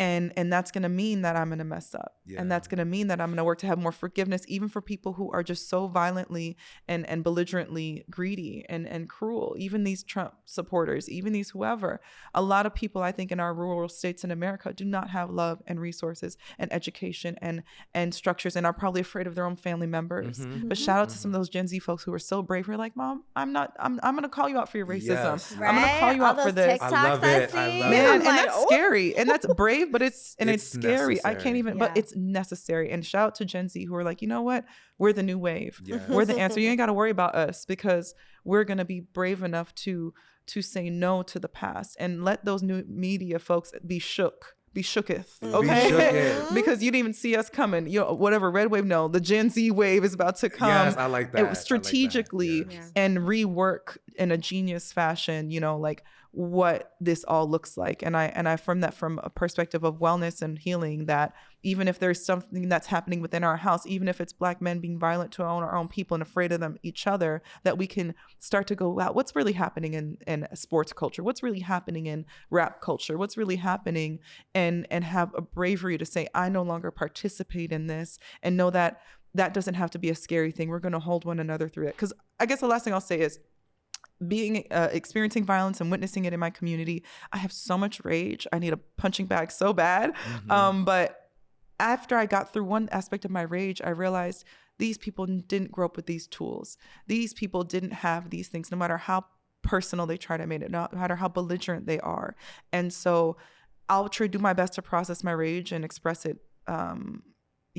[SPEAKER 1] And that's going to mean that I'm going to mess up. And that's going to mean that I'm going to work to have more forgiveness, even for people who are just so violently and belligerently greedy and cruel, even these Trump supporters, even these whoever. A lot of people, I think, in our rural states in America do not have love and resources and education and structures, and are probably afraid of their own family members. But shout out to some of those Gen Z folks who are so brave. Who are like, Mom, I'm going to call you out for your racism. I'm going to call you out for this.
[SPEAKER 2] I love it.
[SPEAKER 1] Man, and that's scary, and that's brave, but it's scary. Necessary. I can't even, but it's necessary. And shout out to Gen Z who are like, you know what? We're the new wave. We're the answer. You ain't got to worry about us, because we're going to be brave enough to say no to the past, and let those new media folks be shooketh, okay? Because you didn't even see us coming. You know, whatever red wave, no, the Gen Z wave is about to come.
[SPEAKER 2] Yes, I like that.
[SPEAKER 1] Strategically and rework in a genius fashion, you know, like what this all looks like. And I affirm that from a perspective of wellness and healing, that even if there's something that's happening within our house, even if it's Black men being violent to our own people and afraid of them, each other, that we can start to go, wow, what's really happening in sports culture? What's really happening in rap culture? What's really happening? And have a bravery to say, I no longer participate in this, and know that that doesn't have to be a scary thing. We're going to hold one another through it. Because I guess the last thing I'll say is, being experiencing violence and witnessing it in my community, I have so much rage. I need a punching bag so bad. But after I got through one aspect of my rage, I realized these people didn't grow up with these tools. These people didn't have these things, no matter how personal they try to make it, no matter how belligerent they are. And so I'll try to do my best to process my rage and express it,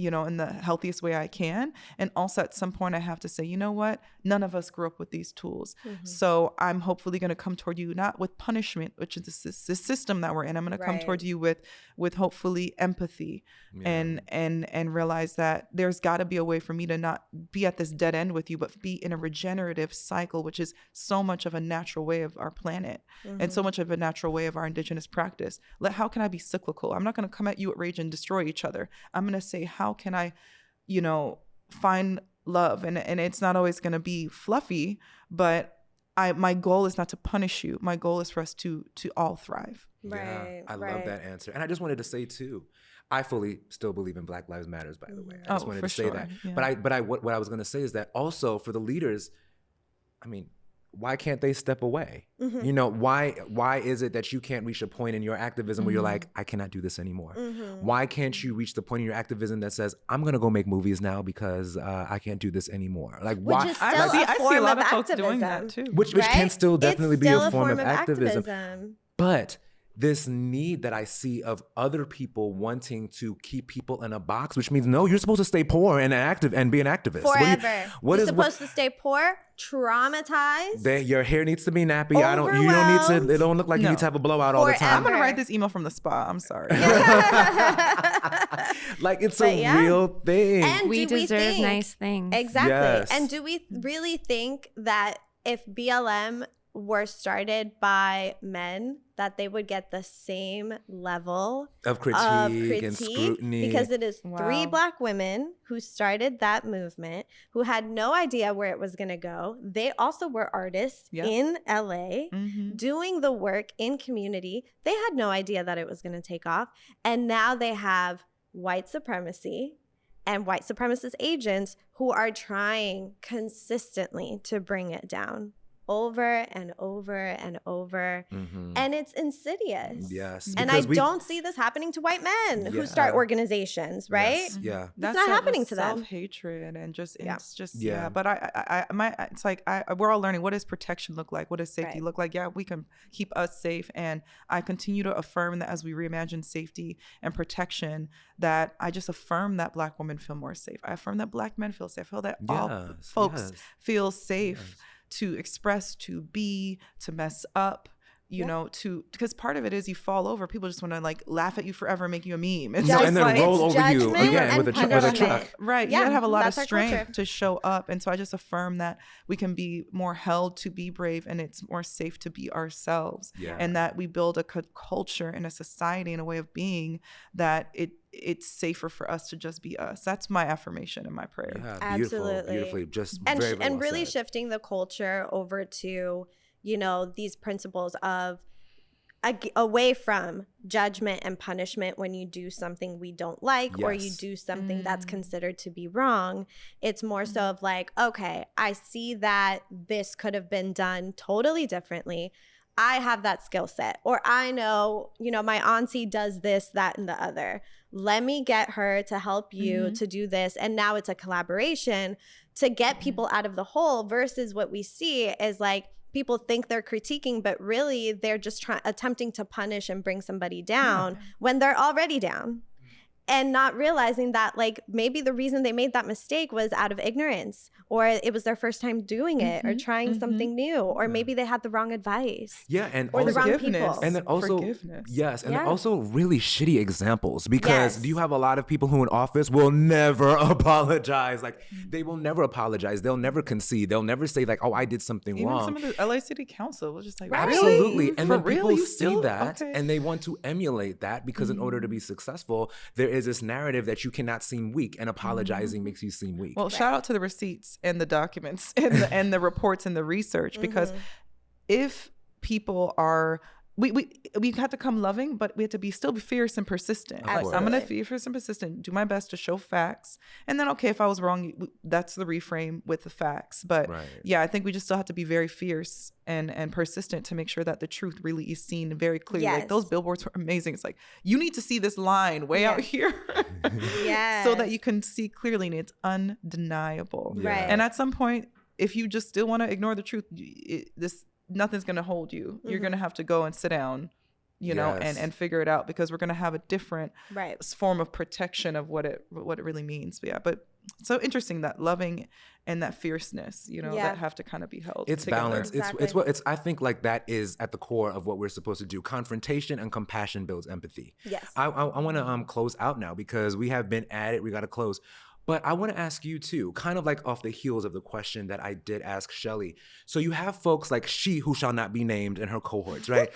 [SPEAKER 1] in the healthiest way I can. And also at some point I have to say, you know what? None of us grew up with these tools. So I'm hopefully going to come toward you, not with punishment, which is the system that we're in. I'm going to come toward you with hopefully empathy, and realize that there's got to be a way for me to not be at this dead end with you, but be in a regenerative cycle, which is so much of a natural way of our planet and so much of a natural way of our indigenous practice. How can I be cyclical? I'm not going to come at you at rage and destroy each other. I'm going to say, how can I, find love? And it's not always going to be fluffy, but my goal is not to punish you. My goal is for us to all thrive.
[SPEAKER 3] Right.
[SPEAKER 2] I love that answer. And I just wanted to say too, I fully still believe in Black Lives Matters, by the way. I just wanted to say that. Yeah. But what I was going to say is that also for the leaders, I mean, why can't they step away? Why is it that you can't reach a point in your activism where you're like, I cannot do this anymore? Why can't you reach the point in your activism that says, I'm going to go make movies now because I can't do this anymore? Like, why?
[SPEAKER 1] I see a lot of folks doing that too.
[SPEAKER 2] Which can still definitely be a form of activism. But this need that I see of other people wanting to keep people in a box, which means, no, you're supposed to stay poor and active and be an activist.
[SPEAKER 3] Forever. You're supposed to stay poor, traumatized.
[SPEAKER 2] Your hair needs to be nappy. You don't need to, it don't look like you need to have a blowout all the time.
[SPEAKER 1] I'm going to write this email from the spa. I'm sorry.
[SPEAKER 2] Like, it's a real thing.
[SPEAKER 3] And
[SPEAKER 4] we deserve nice things.
[SPEAKER 3] Exactly.
[SPEAKER 2] Yes.
[SPEAKER 3] And do we really think that if BLM were started by men, that they would get the same level
[SPEAKER 2] of critique and scrutiny?
[SPEAKER 3] Because it is 3 Black women who started that movement, who had no idea where it was going to go. They also were artists in LA doing the work in community. They had no idea that it was going to take off. And now they have white supremacy and white supremacist agents who are trying consistently to bring it down. Over and over and over. And it's insidious.
[SPEAKER 2] Yes.
[SPEAKER 3] And I don't see this happening to white men who start organizations, right?
[SPEAKER 2] Yes. Yeah.
[SPEAKER 3] That's not happening to them.
[SPEAKER 1] Self-hatred and just, it's just, But it's like, we're all learning, what does protection look like? What does safety look like? Yeah, we can keep us safe. And I continue to affirm that as we reimagine safety and protection, that I just affirm that Black women feel more safe. I affirm that Black men feel safe. I feel that all folks feel safe. To express, to be, to mess up, because part of it is you fall over. People just want to like laugh at you forever, make you a meme.
[SPEAKER 2] And then roll over you again with a truck.
[SPEAKER 1] Right. You gotta have a lot of strength to show up. And so I just affirm that we can be more held to be brave, and it's more safe to be ourselves. Yeah. And that we build a culture and a society and a way of being that it's safer for us to just be us. That's my affirmation and my prayer.
[SPEAKER 2] Yeah,
[SPEAKER 3] absolutely.
[SPEAKER 2] Beautifully. Just
[SPEAKER 3] and
[SPEAKER 2] very, very well
[SPEAKER 3] really
[SPEAKER 2] said.
[SPEAKER 3] Shifting the culture over to, these principles of away from judgment and punishment when you do something we don't like or you do something that's considered to be wrong. It's more so of like, okay, I see that this could have been done totally differently. I have that skill set, or I know, my auntie does this, that, and the other. Let me get her to help you to do this. And now it's a collaboration to get people out of the hole, versus what we see is like people think they're critiquing, but really they're just attempting to punish and bring somebody down when they're already down. and not realizing that like maybe the reason they made that mistake was out of ignorance, or it was their first time doing it, or trying something new, or maybe they had the wrong advice.
[SPEAKER 2] Yeah, and
[SPEAKER 3] or the
[SPEAKER 2] also,
[SPEAKER 3] wrong people.
[SPEAKER 2] and then also
[SPEAKER 1] Forgiveness.
[SPEAKER 2] yes, and
[SPEAKER 3] Yeah.
[SPEAKER 2] then also really shitty examples, because
[SPEAKER 3] Yes.
[SPEAKER 2] you have a lot of people who in office will never apologize. Like they will never apologize. They'll never concede. They'll never say like, "Oh, I did something
[SPEAKER 1] Even
[SPEAKER 2] wrong."
[SPEAKER 1] some of the LA City Council was just like,
[SPEAKER 3] Right.
[SPEAKER 1] really?
[SPEAKER 2] Absolutely. And
[SPEAKER 1] For
[SPEAKER 2] then
[SPEAKER 1] real?
[SPEAKER 2] people
[SPEAKER 1] You
[SPEAKER 2] see
[SPEAKER 1] still?
[SPEAKER 2] that
[SPEAKER 1] Okay.
[SPEAKER 2] and they want to emulate that, because in order to be successful, there is this narrative that you cannot seem weak, and apologizing makes you seem weak.
[SPEAKER 1] Well, shout out to the receipts and the documents and the reports and the research, because if people are, we have to come loving, but we have to still be fierce and persistent. Like, I'm gonna be fierce and persistent, do my best to show facts, and then okay, if I was wrong, that's the reframe with the facts. But
[SPEAKER 2] Right.
[SPEAKER 1] yeah, I think we just still have to be very fierce and persistent to make sure that the truth really is seen very clearly.
[SPEAKER 3] Yes.
[SPEAKER 1] Like those billboards were amazing. It's like, you need to see this line way out here,
[SPEAKER 3] Yes.
[SPEAKER 1] so that you can see clearly, and it's undeniable.
[SPEAKER 3] Right.
[SPEAKER 1] And at some point, if you just still want to ignore the truth, nothing's going to hold you. You're going to have to go and sit down, you know,
[SPEAKER 2] Yes.
[SPEAKER 1] and figure it out, because we're going to have a different
[SPEAKER 3] Right.
[SPEAKER 1] form of protection of what it really means. But yeah, but so interesting that loving and that fierceness, you know,
[SPEAKER 3] Yeah.
[SPEAKER 1] that have to kind of be held
[SPEAKER 2] It's
[SPEAKER 1] together.
[SPEAKER 2] balance.
[SPEAKER 3] Exactly.
[SPEAKER 2] It's what it's. I think like that is at the core of what we're supposed to do. Confrontation and compassion builds empathy.
[SPEAKER 3] Yes.
[SPEAKER 2] I want to close out now, because we have been at it. We got to close. But I want to ask you too, kind of like off the heels of the question that I did ask Shelley. So you have folks like she who shall not be named in her cohorts, right?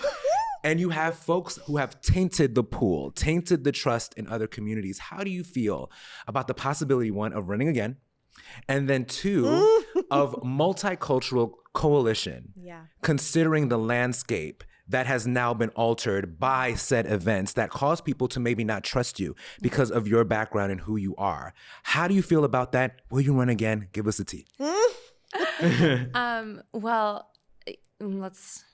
[SPEAKER 2] And you have folks who have tainted the pool, tainted the trust in other communities. How do you feel about the possibility, one, of running again, and then two, of multicultural coalition,
[SPEAKER 3] Yeah.
[SPEAKER 2] considering the landscape that has now been altered by said events that cause people to maybe not trust you because of your background and who you are? How do you feel about that? Will you run again? Give us a tea.
[SPEAKER 4] Well, let's.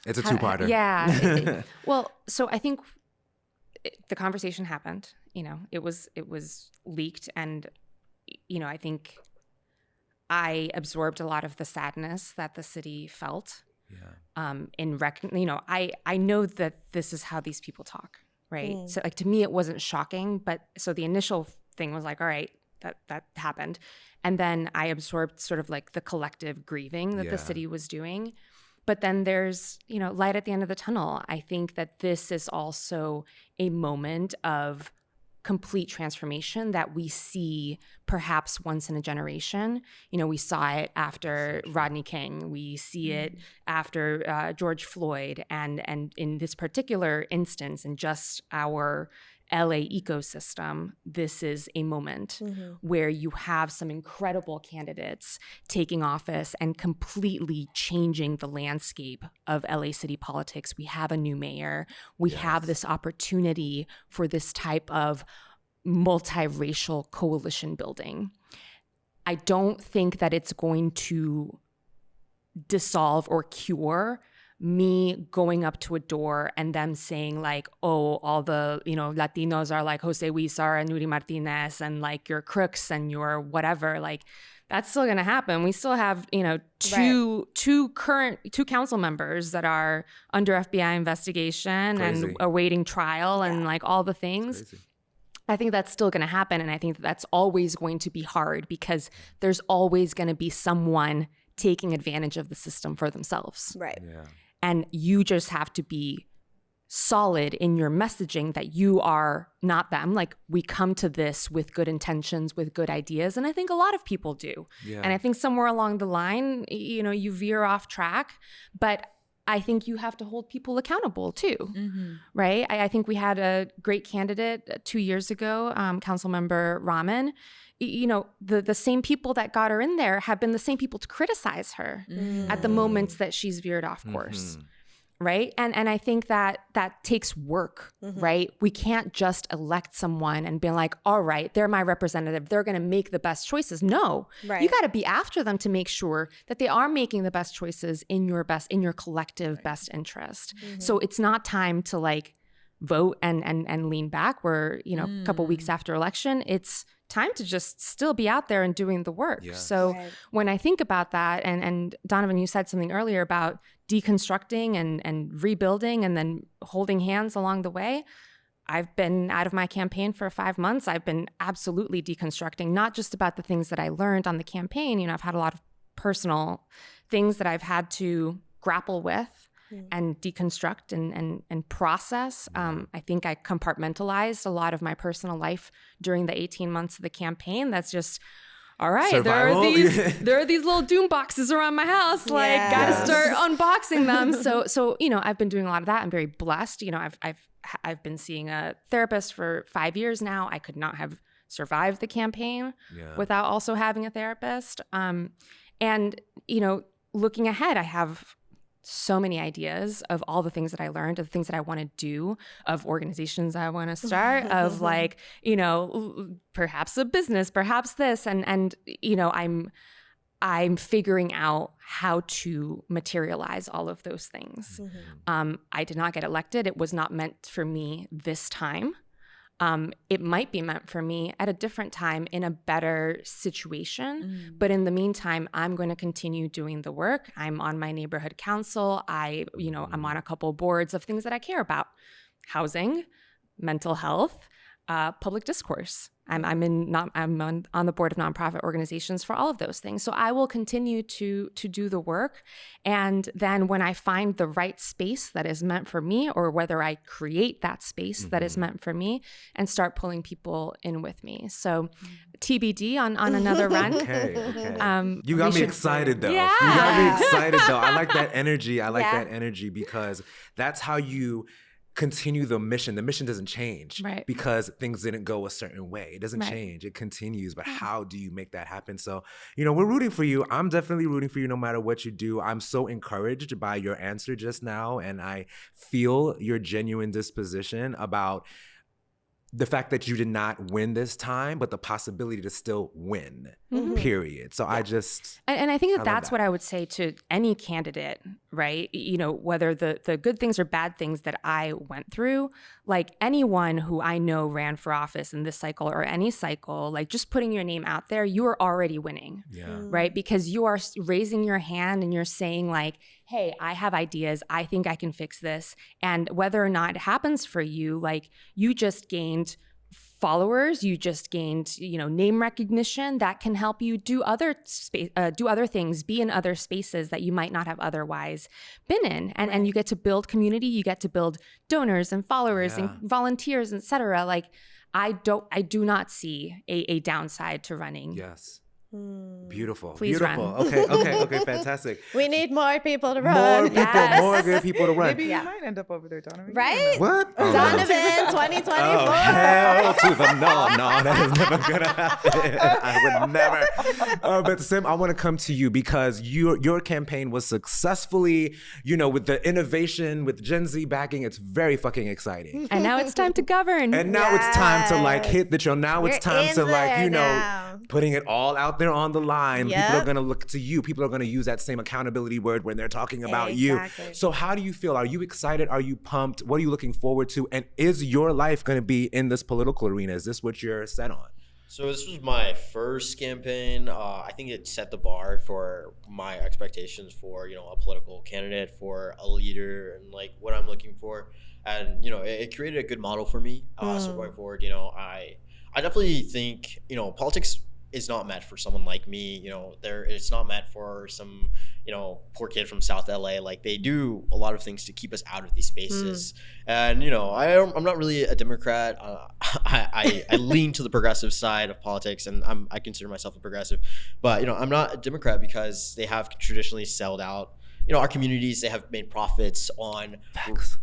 [SPEAKER 2] It's a two-parter.
[SPEAKER 4] Yeah. Well, so I think the conversation happened. You know, it was leaked, and you know, I think I absorbed a lot of the sadness that the city felt.
[SPEAKER 2] Yeah.
[SPEAKER 4] You know, I know that this is how these people talk, right? So like to me, it wasn't shocking, but so the initial thing was like, all right, that happened, and then I absorbed sort of like the collective grieving that the
[SPEAKER 2] Yeah.
[SPEAKER 4] city was doing. But then there's, you know, light at the end of the tunnel. I think that this is also a moment of complete transformation that we see perhaps once in a generation. You know, we saw it after Rodney King. We see it after George Floyd. And in this particular instance, in just our LA ecosystem, this is a moment where you have some incredible candidates taking office and completely changing the landscape of LA city politics. We have a new mayor. We have this opportunity for this type of multiracial coalition building. I don't think that it's going to dissolve or cure me going up to a door and them saying like, oh, all the, you know, Latinos are like Jose Huizar and Nuri Martinez and like you're crooks and you're whatever. Like that's still going to happen. We still have, you know, two council members that are under FBI investigation
[SPEAKER 2] Crazy.
[SPEAKER 4] and awaiting trial and like all the things.
[SPEAKER 2] Crazy.
[SPEAKER 4] I think that's still going to happen. And I think that's always going to be hard because there's always going to be someone taking advantage of the system for themselves.
[SPEAKER 3] Right.
[SPEAKER 2] Yeah.
[SPEAKER 4] And you just have to be solid in your messaging that you are not them. Like we come to this with good intentions, with good ideas. And I think a lot of people do.
[SPEAKER 2] Yeah.
[SPEAKER 4] And I think somewhere along the line, you know, you veer off track. But I think you have to hold people accountable too, right? I think we had a great candidate 2 years ago, Councilmember Rahman. You know, the same people that got her in there have been the same people to criticize her at the moments that she's veered off course, right? And I think that takes work, right? We can't just elect someone and be like, all right, they're my representative. They're going to make the best choices. No,
[SPEAKER 3] Right.
[SPEAKER 4] you got to be after them to make sure that they are making the best choices in your collective best interest. So it's not time to like vote and lean back. We're, you know, a couple weeks after election. It's time to just still be out there and doing the work.
[SPEAKER 2] Yes.
[SPEAKER 4] So
[SPEAKER 3] Right.
[SPEAKER 4] when I think about that, and Donovan, you said something earlier about deconstructing and rebuilding and then holding hands along the way. I've been out of my campaign for 5 months. I've been absolutely deconstructing, not just about the things that I learned on the campaign. You know, I've had a lot of personal things that I've had to grapple with and deconstruct and process. I think I compartmentalized a lot of my personal life during the 18 months of the campaign. That's just, all right,
[SPEAKER 2] survival.
[SPEAKER 4] there are these little doom boxes around my house. Like, gotta start unboxing them. So you know, I've been doing a lot of that. I'm very blessed. You know, I've been seeing a therapist for 5 years now. I could not have survived the campaign without also having a therapist. And you know, looking ahead, I have so many ideas of all the things that I learned, of the things that I want to do, of organizations I want to start, of like, you know, perhaps a business, perhaps this, and you know, I'm figuring out how to materialize all of those things. I did not get elected. It was not meant for me this time. It might be meant for me at a different time in a better situation. But in the meantime, I'm going to continue doing the work. I'm on my neighborhood council. I'm on a couple boards of things that I care about: housing, mental health, public discourse. I'm on the board of nonprofit organizations for all of those things. So I will continue to do the work. And then when I find the right space that is meant for me, or whether I create that space that is meant for me, and start pulling people in with me. So TBD on another run.
[SPEAKER 2] Okay. You got me excited though.
[SPEAKER 4] Yeah.
[SPEAKER 2] You got me excited though. I like that energy. I like that energy because that's how you continue the mission. The mission doesn't change because things didn't go a certain way. It doesn't change. It continues. But how do you make that happen? So, you know, we're rooting for you. I'm definitely rooting for you no matter what you do. I'm so encouraged by your answer just now. And I feel your genuine disposition about the fact that you did not win this time, but the possibility to still win, period. So I just...
[SPEAKER 4] And I think that's what I would say to any candidate, right? You know, whether the good things or bad things that I went through, like anyone who I know ran for office in this cycle or any cycle, like just putting your name out there, you are already winning, right? Because you are raising your hand and you're saying like, hey, I have ideas. I think I can fix this. And whether or not it happens for you, like you just gained followers, you just gained, you know, name recognition that can help you do other things, be in other spaces that you might not have otherwise been in. And you get to build community, you get to build donors and followers and volunteers, et cetera. Like I do not see a downside to running.
[SPEAKER 2] Yes. Beautiful.
[SPEAKER 4] Please
[SPEAKER 2] Beautiful.
[SPEAKER 4] run.
[SPEAKER 2] Okay, fantastic.
[SPEAKER 3] We need more people to run.
[SPEAKER 2] More good people to run.
[SPEAKER 1] Maybe you might end up over there, Donovan.
[SPEAKER 3] Right?
[SPEAKER 2] What?
[SPEAKER 3] Donovan 2024.
[SPEAKER 2] Oh, hell to the no, that is never gonna happen. I would never. But Sim, I want to come to you because your campaign was successfully, you know, with the innovation, with Gen Z backing, it's very fucking exciting.
[SPEAKER 4] And now it's time to govern.
[SPEAKER 2] And now it's time to like hit the trail. Now it's time to like, you know,
[SPEAKER 3] now.
[SPEAKER 2] Putting it all out there on the line. People are gonna look to you. People are gonna use that same accountability word when they're talking about you. So how do you feel? Are you excited? Are you pumped? What are you looking forward to? And is your life gonna be in this political arena? Is this what you're set on?
[SPEAKER 5] So this was my first campaign. I think it set the bar for my expectations for, you know, a political candidate, for a leader, and like what I'm looking for. And, you know, it created a good model for me. So going forward, you know, I definitely think, you know, politics is not meant for someone like me. You know, it's not meant for some, you know, poor kid from South LA. Like they do a lot of things to keep us out of these spaces. And, you know, I'm not really a Democrat. I lean to the progressive side of politics, and I consider myself a progressive. But, you know, I'm not a Democrat because they have traditionally sold out, you know, our communities. They have made profits on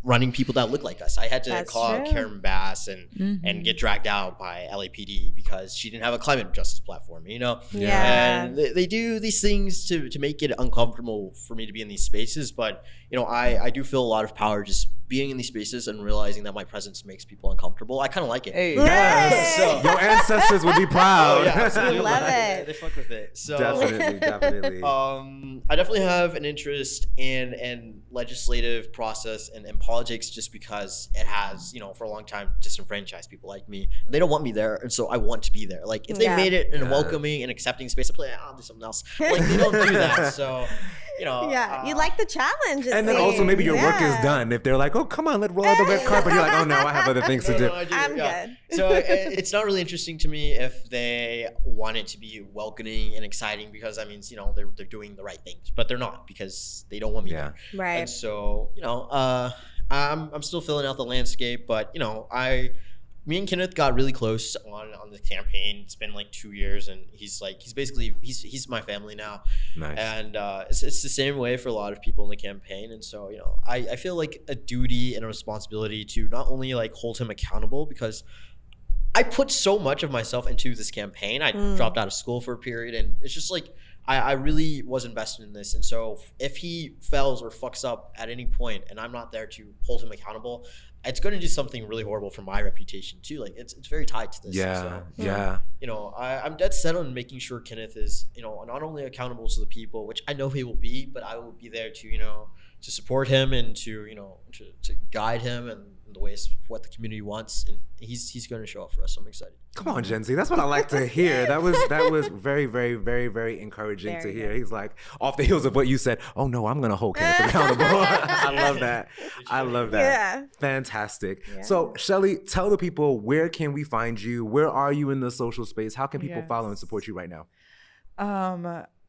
[SPEAKER 5] running people that look like us. I had to call out Karen Bass and get dragged out by LAPD because she didn't have a climate justice platform, you know? And they do these things to make it uncomfortable for me to be in these spaces. But, you know, I do feel a lot of power just being in these spaces and realizing that my presence makes people uncomfortable. I kind of like it.
[SPEAKER 1] Hey.
[SPEAKER 2] Yes. So, your ancestors would be proud.
[SPEAKER 5] Oh, yeah, absolutely.
[SPEAKER 3] Love it.
[SPEAKER 5] They fuck with it. So
[SPEAKER 2] Definitely.
[SPEAKER 5] I definitely have an interest in legislative process and politics just because it has, you know, for a long time disenfranchised people like me. They don't want me there, and so I want to be there. Like if they made it in a welcoming and accepting space, I'll do something else. Like they don't do that. So
[SPEAKER 3] You like the challenge.
[SPEAKER 2] And then also maybe your work is done. If they're like, oh, come on, let's roll out the red carpet. You're like, oh no, I have other things to do.
[SPEAKER 3] I'm good.
[SPEAKER 5] So it's not really interesting to me if they want it to be welcoming and exciting, because that means, they're doing the right things, but they're not, because they don't want me there.
[SPEAKER 3] Right.
[SPEAKER 5] And so, I'm still filling out the landscape, but me and Kenneth got really close on the campaign. It's been like 2 years, and he's basically my family now.
[SPEAKER 2] Nice.
[SPEAKER 5] And it's the same way for a lot of people in the campaign. And so, I feel like a duty and a responsibility to not only like hold him accountable, because I put so much of myself into this campaign. I dropped out of school for a period, and it's just like I really was invested in this. And so if he fails or fucks up at any point and I'm not there to hold him accountable, it's going to do something really horrible for my reputation too. Like it's very tied to this.
[SPEAKER 2] Yeah.
[SPEAKER 5] So,
[SPEAKER 2] Yeah.
[SPEAKER 5] I'm dead set on making sure Kenneth is, not only accountable to the people, which I know he will be, but I will be there to, to support him and to guide him and the ways of what the community wants. And he's going to show up for us. So I'm excited.
[SPEAKER 2] Come on, Gen Z. That's what I like to hear. That was very, very, very, very encouraging to hear. He's like, off the heels of what you said, oh no, I'm going to hold Kenneth accountable. I love that. I love that. Yeah. Fantastic. Yeah. So, Shelley, tell the people, where can we find you? Where are you in the social space? How can people follow and support you right now?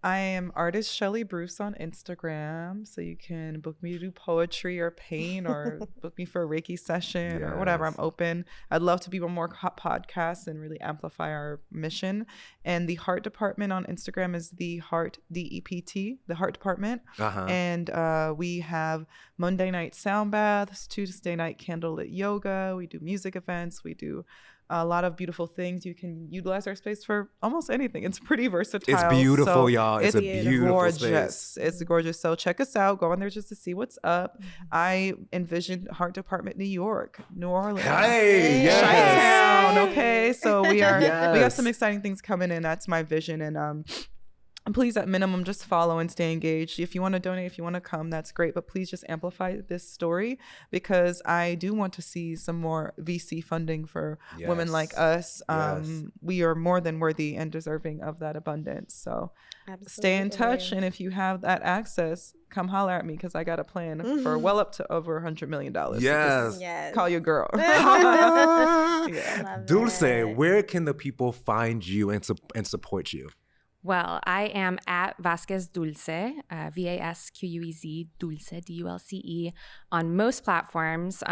[SPEAKER 1] I am artist Shelley Bruce on Instagram, so you can book me to do poetry or paint or book me for a Reiki session or whatever. I'm open. I'd love to be on more podcasts and really amplify our mission. And the Heart Department on Instagram is the Heart DEPT, the Heart Department. And we have Monday night sound baths, Tuesday night candlelit yoga. We do music events. We do a lot of beautiful things. You can utilize our space for almost anything. It's pretty versatile.
[SPEAKER 2] It's beautiful, y'all. It's a beautiful
[SPEAKER 1] gorgeous
[SPEAKER 2] space.
[SPEAKER 1] It's gorgeous. So check us out. Go on there just to see what's up. I envisioned Heart Department New York, New Orleans.
[SPEAKER 2] Hey, yes.
[SPEAKER 1] Chi-town, okay? So we got some exciting things coming in. That's my vision. And please, at minimum, just follow and stay engaged. If you want to donate, if you want to come, that's great. But please just amplify this story, because I do want to see some more VC funding for women like us. We are more than worthy and deserving of that abundance. So stay in touch. And if you have that access, come holler at me, because I got a plan for well up to over $100 million.
[SPEAKER 2] Yes.
[SPEAKER 1] So call your girl.
[SPEAKER 2] Dulce, where can the people find you and support you?
[SPEAKER 4] Well, I am at Vasquez Dulce, VASQUEZ Dulce, DULCE, on most platforms.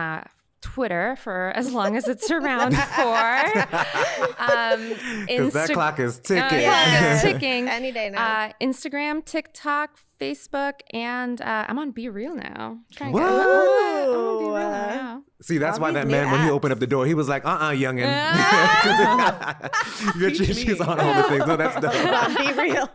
[SPEAKER 4] Twitter for as long as it's around for.
[SPEAKER 2] Because that clock is ticking.
[SPEAKER 3] Any day now.
[SPEAKER 4] Instagram, TikTok, Facebook, and I'm on Be Real now.
[SPEAKER 2] What?
[SPEAKER 4] I'm on Be Real now.
[SPEAKER 2] See, that's why that man, when he opened up the door, he was like, youngin'. She's on all the things. No, that's dope.
[SPEAKER 3] Be real.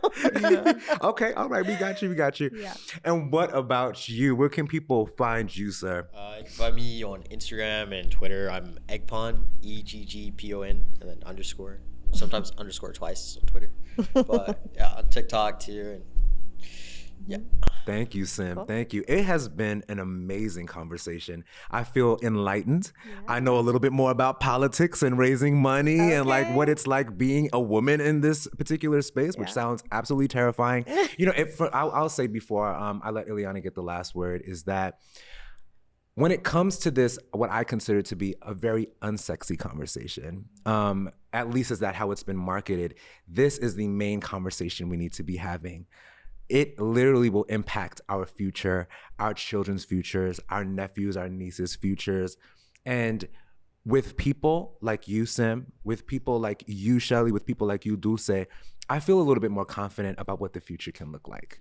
[SPEAKER 2] Okay, all right, we got you.
[SPEAKER 3] Yeah.
[SPEAKER 2] And what about you? Where can people find you, sir?
[SPEAKER 5] You can find me on Instagram and Twitter. I'm Eggpon, EGGPON, and then underscore. Sometimes underscore twice on Twitter. But on TikTok too. And
[SPEAKER 2] Thank you, Sim.
[SPEAKER 3] Cool.
[SPEAKER 2] Thank you. It has been an amazing conversation. I feel enlightened. I know a little bit more about politics and raising money and like what it's like being a woman in this particular space, which sounds absolutely terrifying. I'll say before I let Eliana get the last word, is that when it comes to this, what I consider to be a very unsexy conversation, at least is that how it's been marketed, this is the main conversation we need to be having. It literally will impact our future, our children's futures, our nephews, our nieces' futures. And with people like you, Sim, with people like you, Shelley, with people like you, Dulce, I feel a little bit more confident about what the future can look like.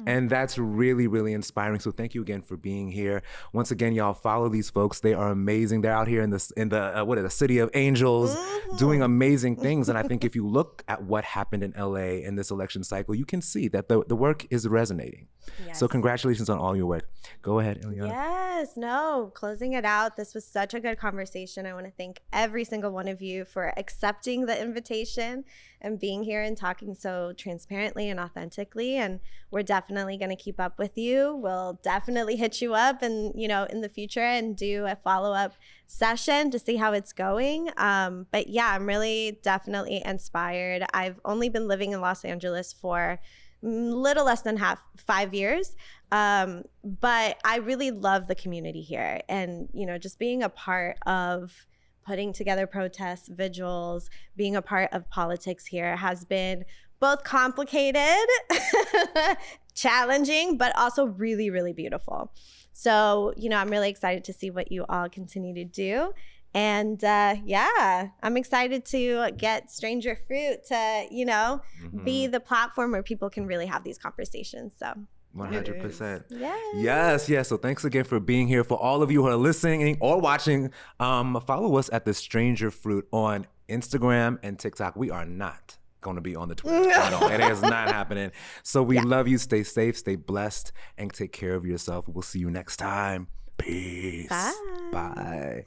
[SPEAKER 2] And that's really, really inspiring. So thank you again for being here. Once again, y'all follow these folks. They are amazing. They're out here in the city of angels doing amazing things. And I think if you look at what happened in LA in this election cycle, you can see that the work is resonating. Yes. So congratulations on all your work. Go ahead, Eliana.
[SPEAKER 3] Closing it out. This was such a good conversation. I want to thank every single one of you for accepting the invitation and being here and talking so transparently and authentically. And we're definitely going to keep up with you. We'll definitely hit you up and, in the future and do a follow-up session to see how it's going. But yeah, I'm really definitely inspired. I've only been living in Los Angeles for little less than 5 years. But I really love the community here, and just being a part of putting together protests, vigils, being a part of politics here has been both complicated, challenging, but also really, really beautiful. So, I'm really excited to see what you all continue to do. And I'm excited to get Stranger Fruit to, be the platform where people can really have these conversations. So
[SPEAKER 2] 100%.
[SPEAKER 3] Yes.
[SPEAKER 2] Yes. So thanks again for being here. For all of you who are listening or watching, follow us at The Stranger Fruit on Instagram and TikTok. We are not going to be on the Twitter. It is not happening. So we love you. Stay safe, stay blessed, and take care of yourself. We'll see you next time. Peace.
[SPEAKER 3] Bye.
[SPEAKER 2] Bye.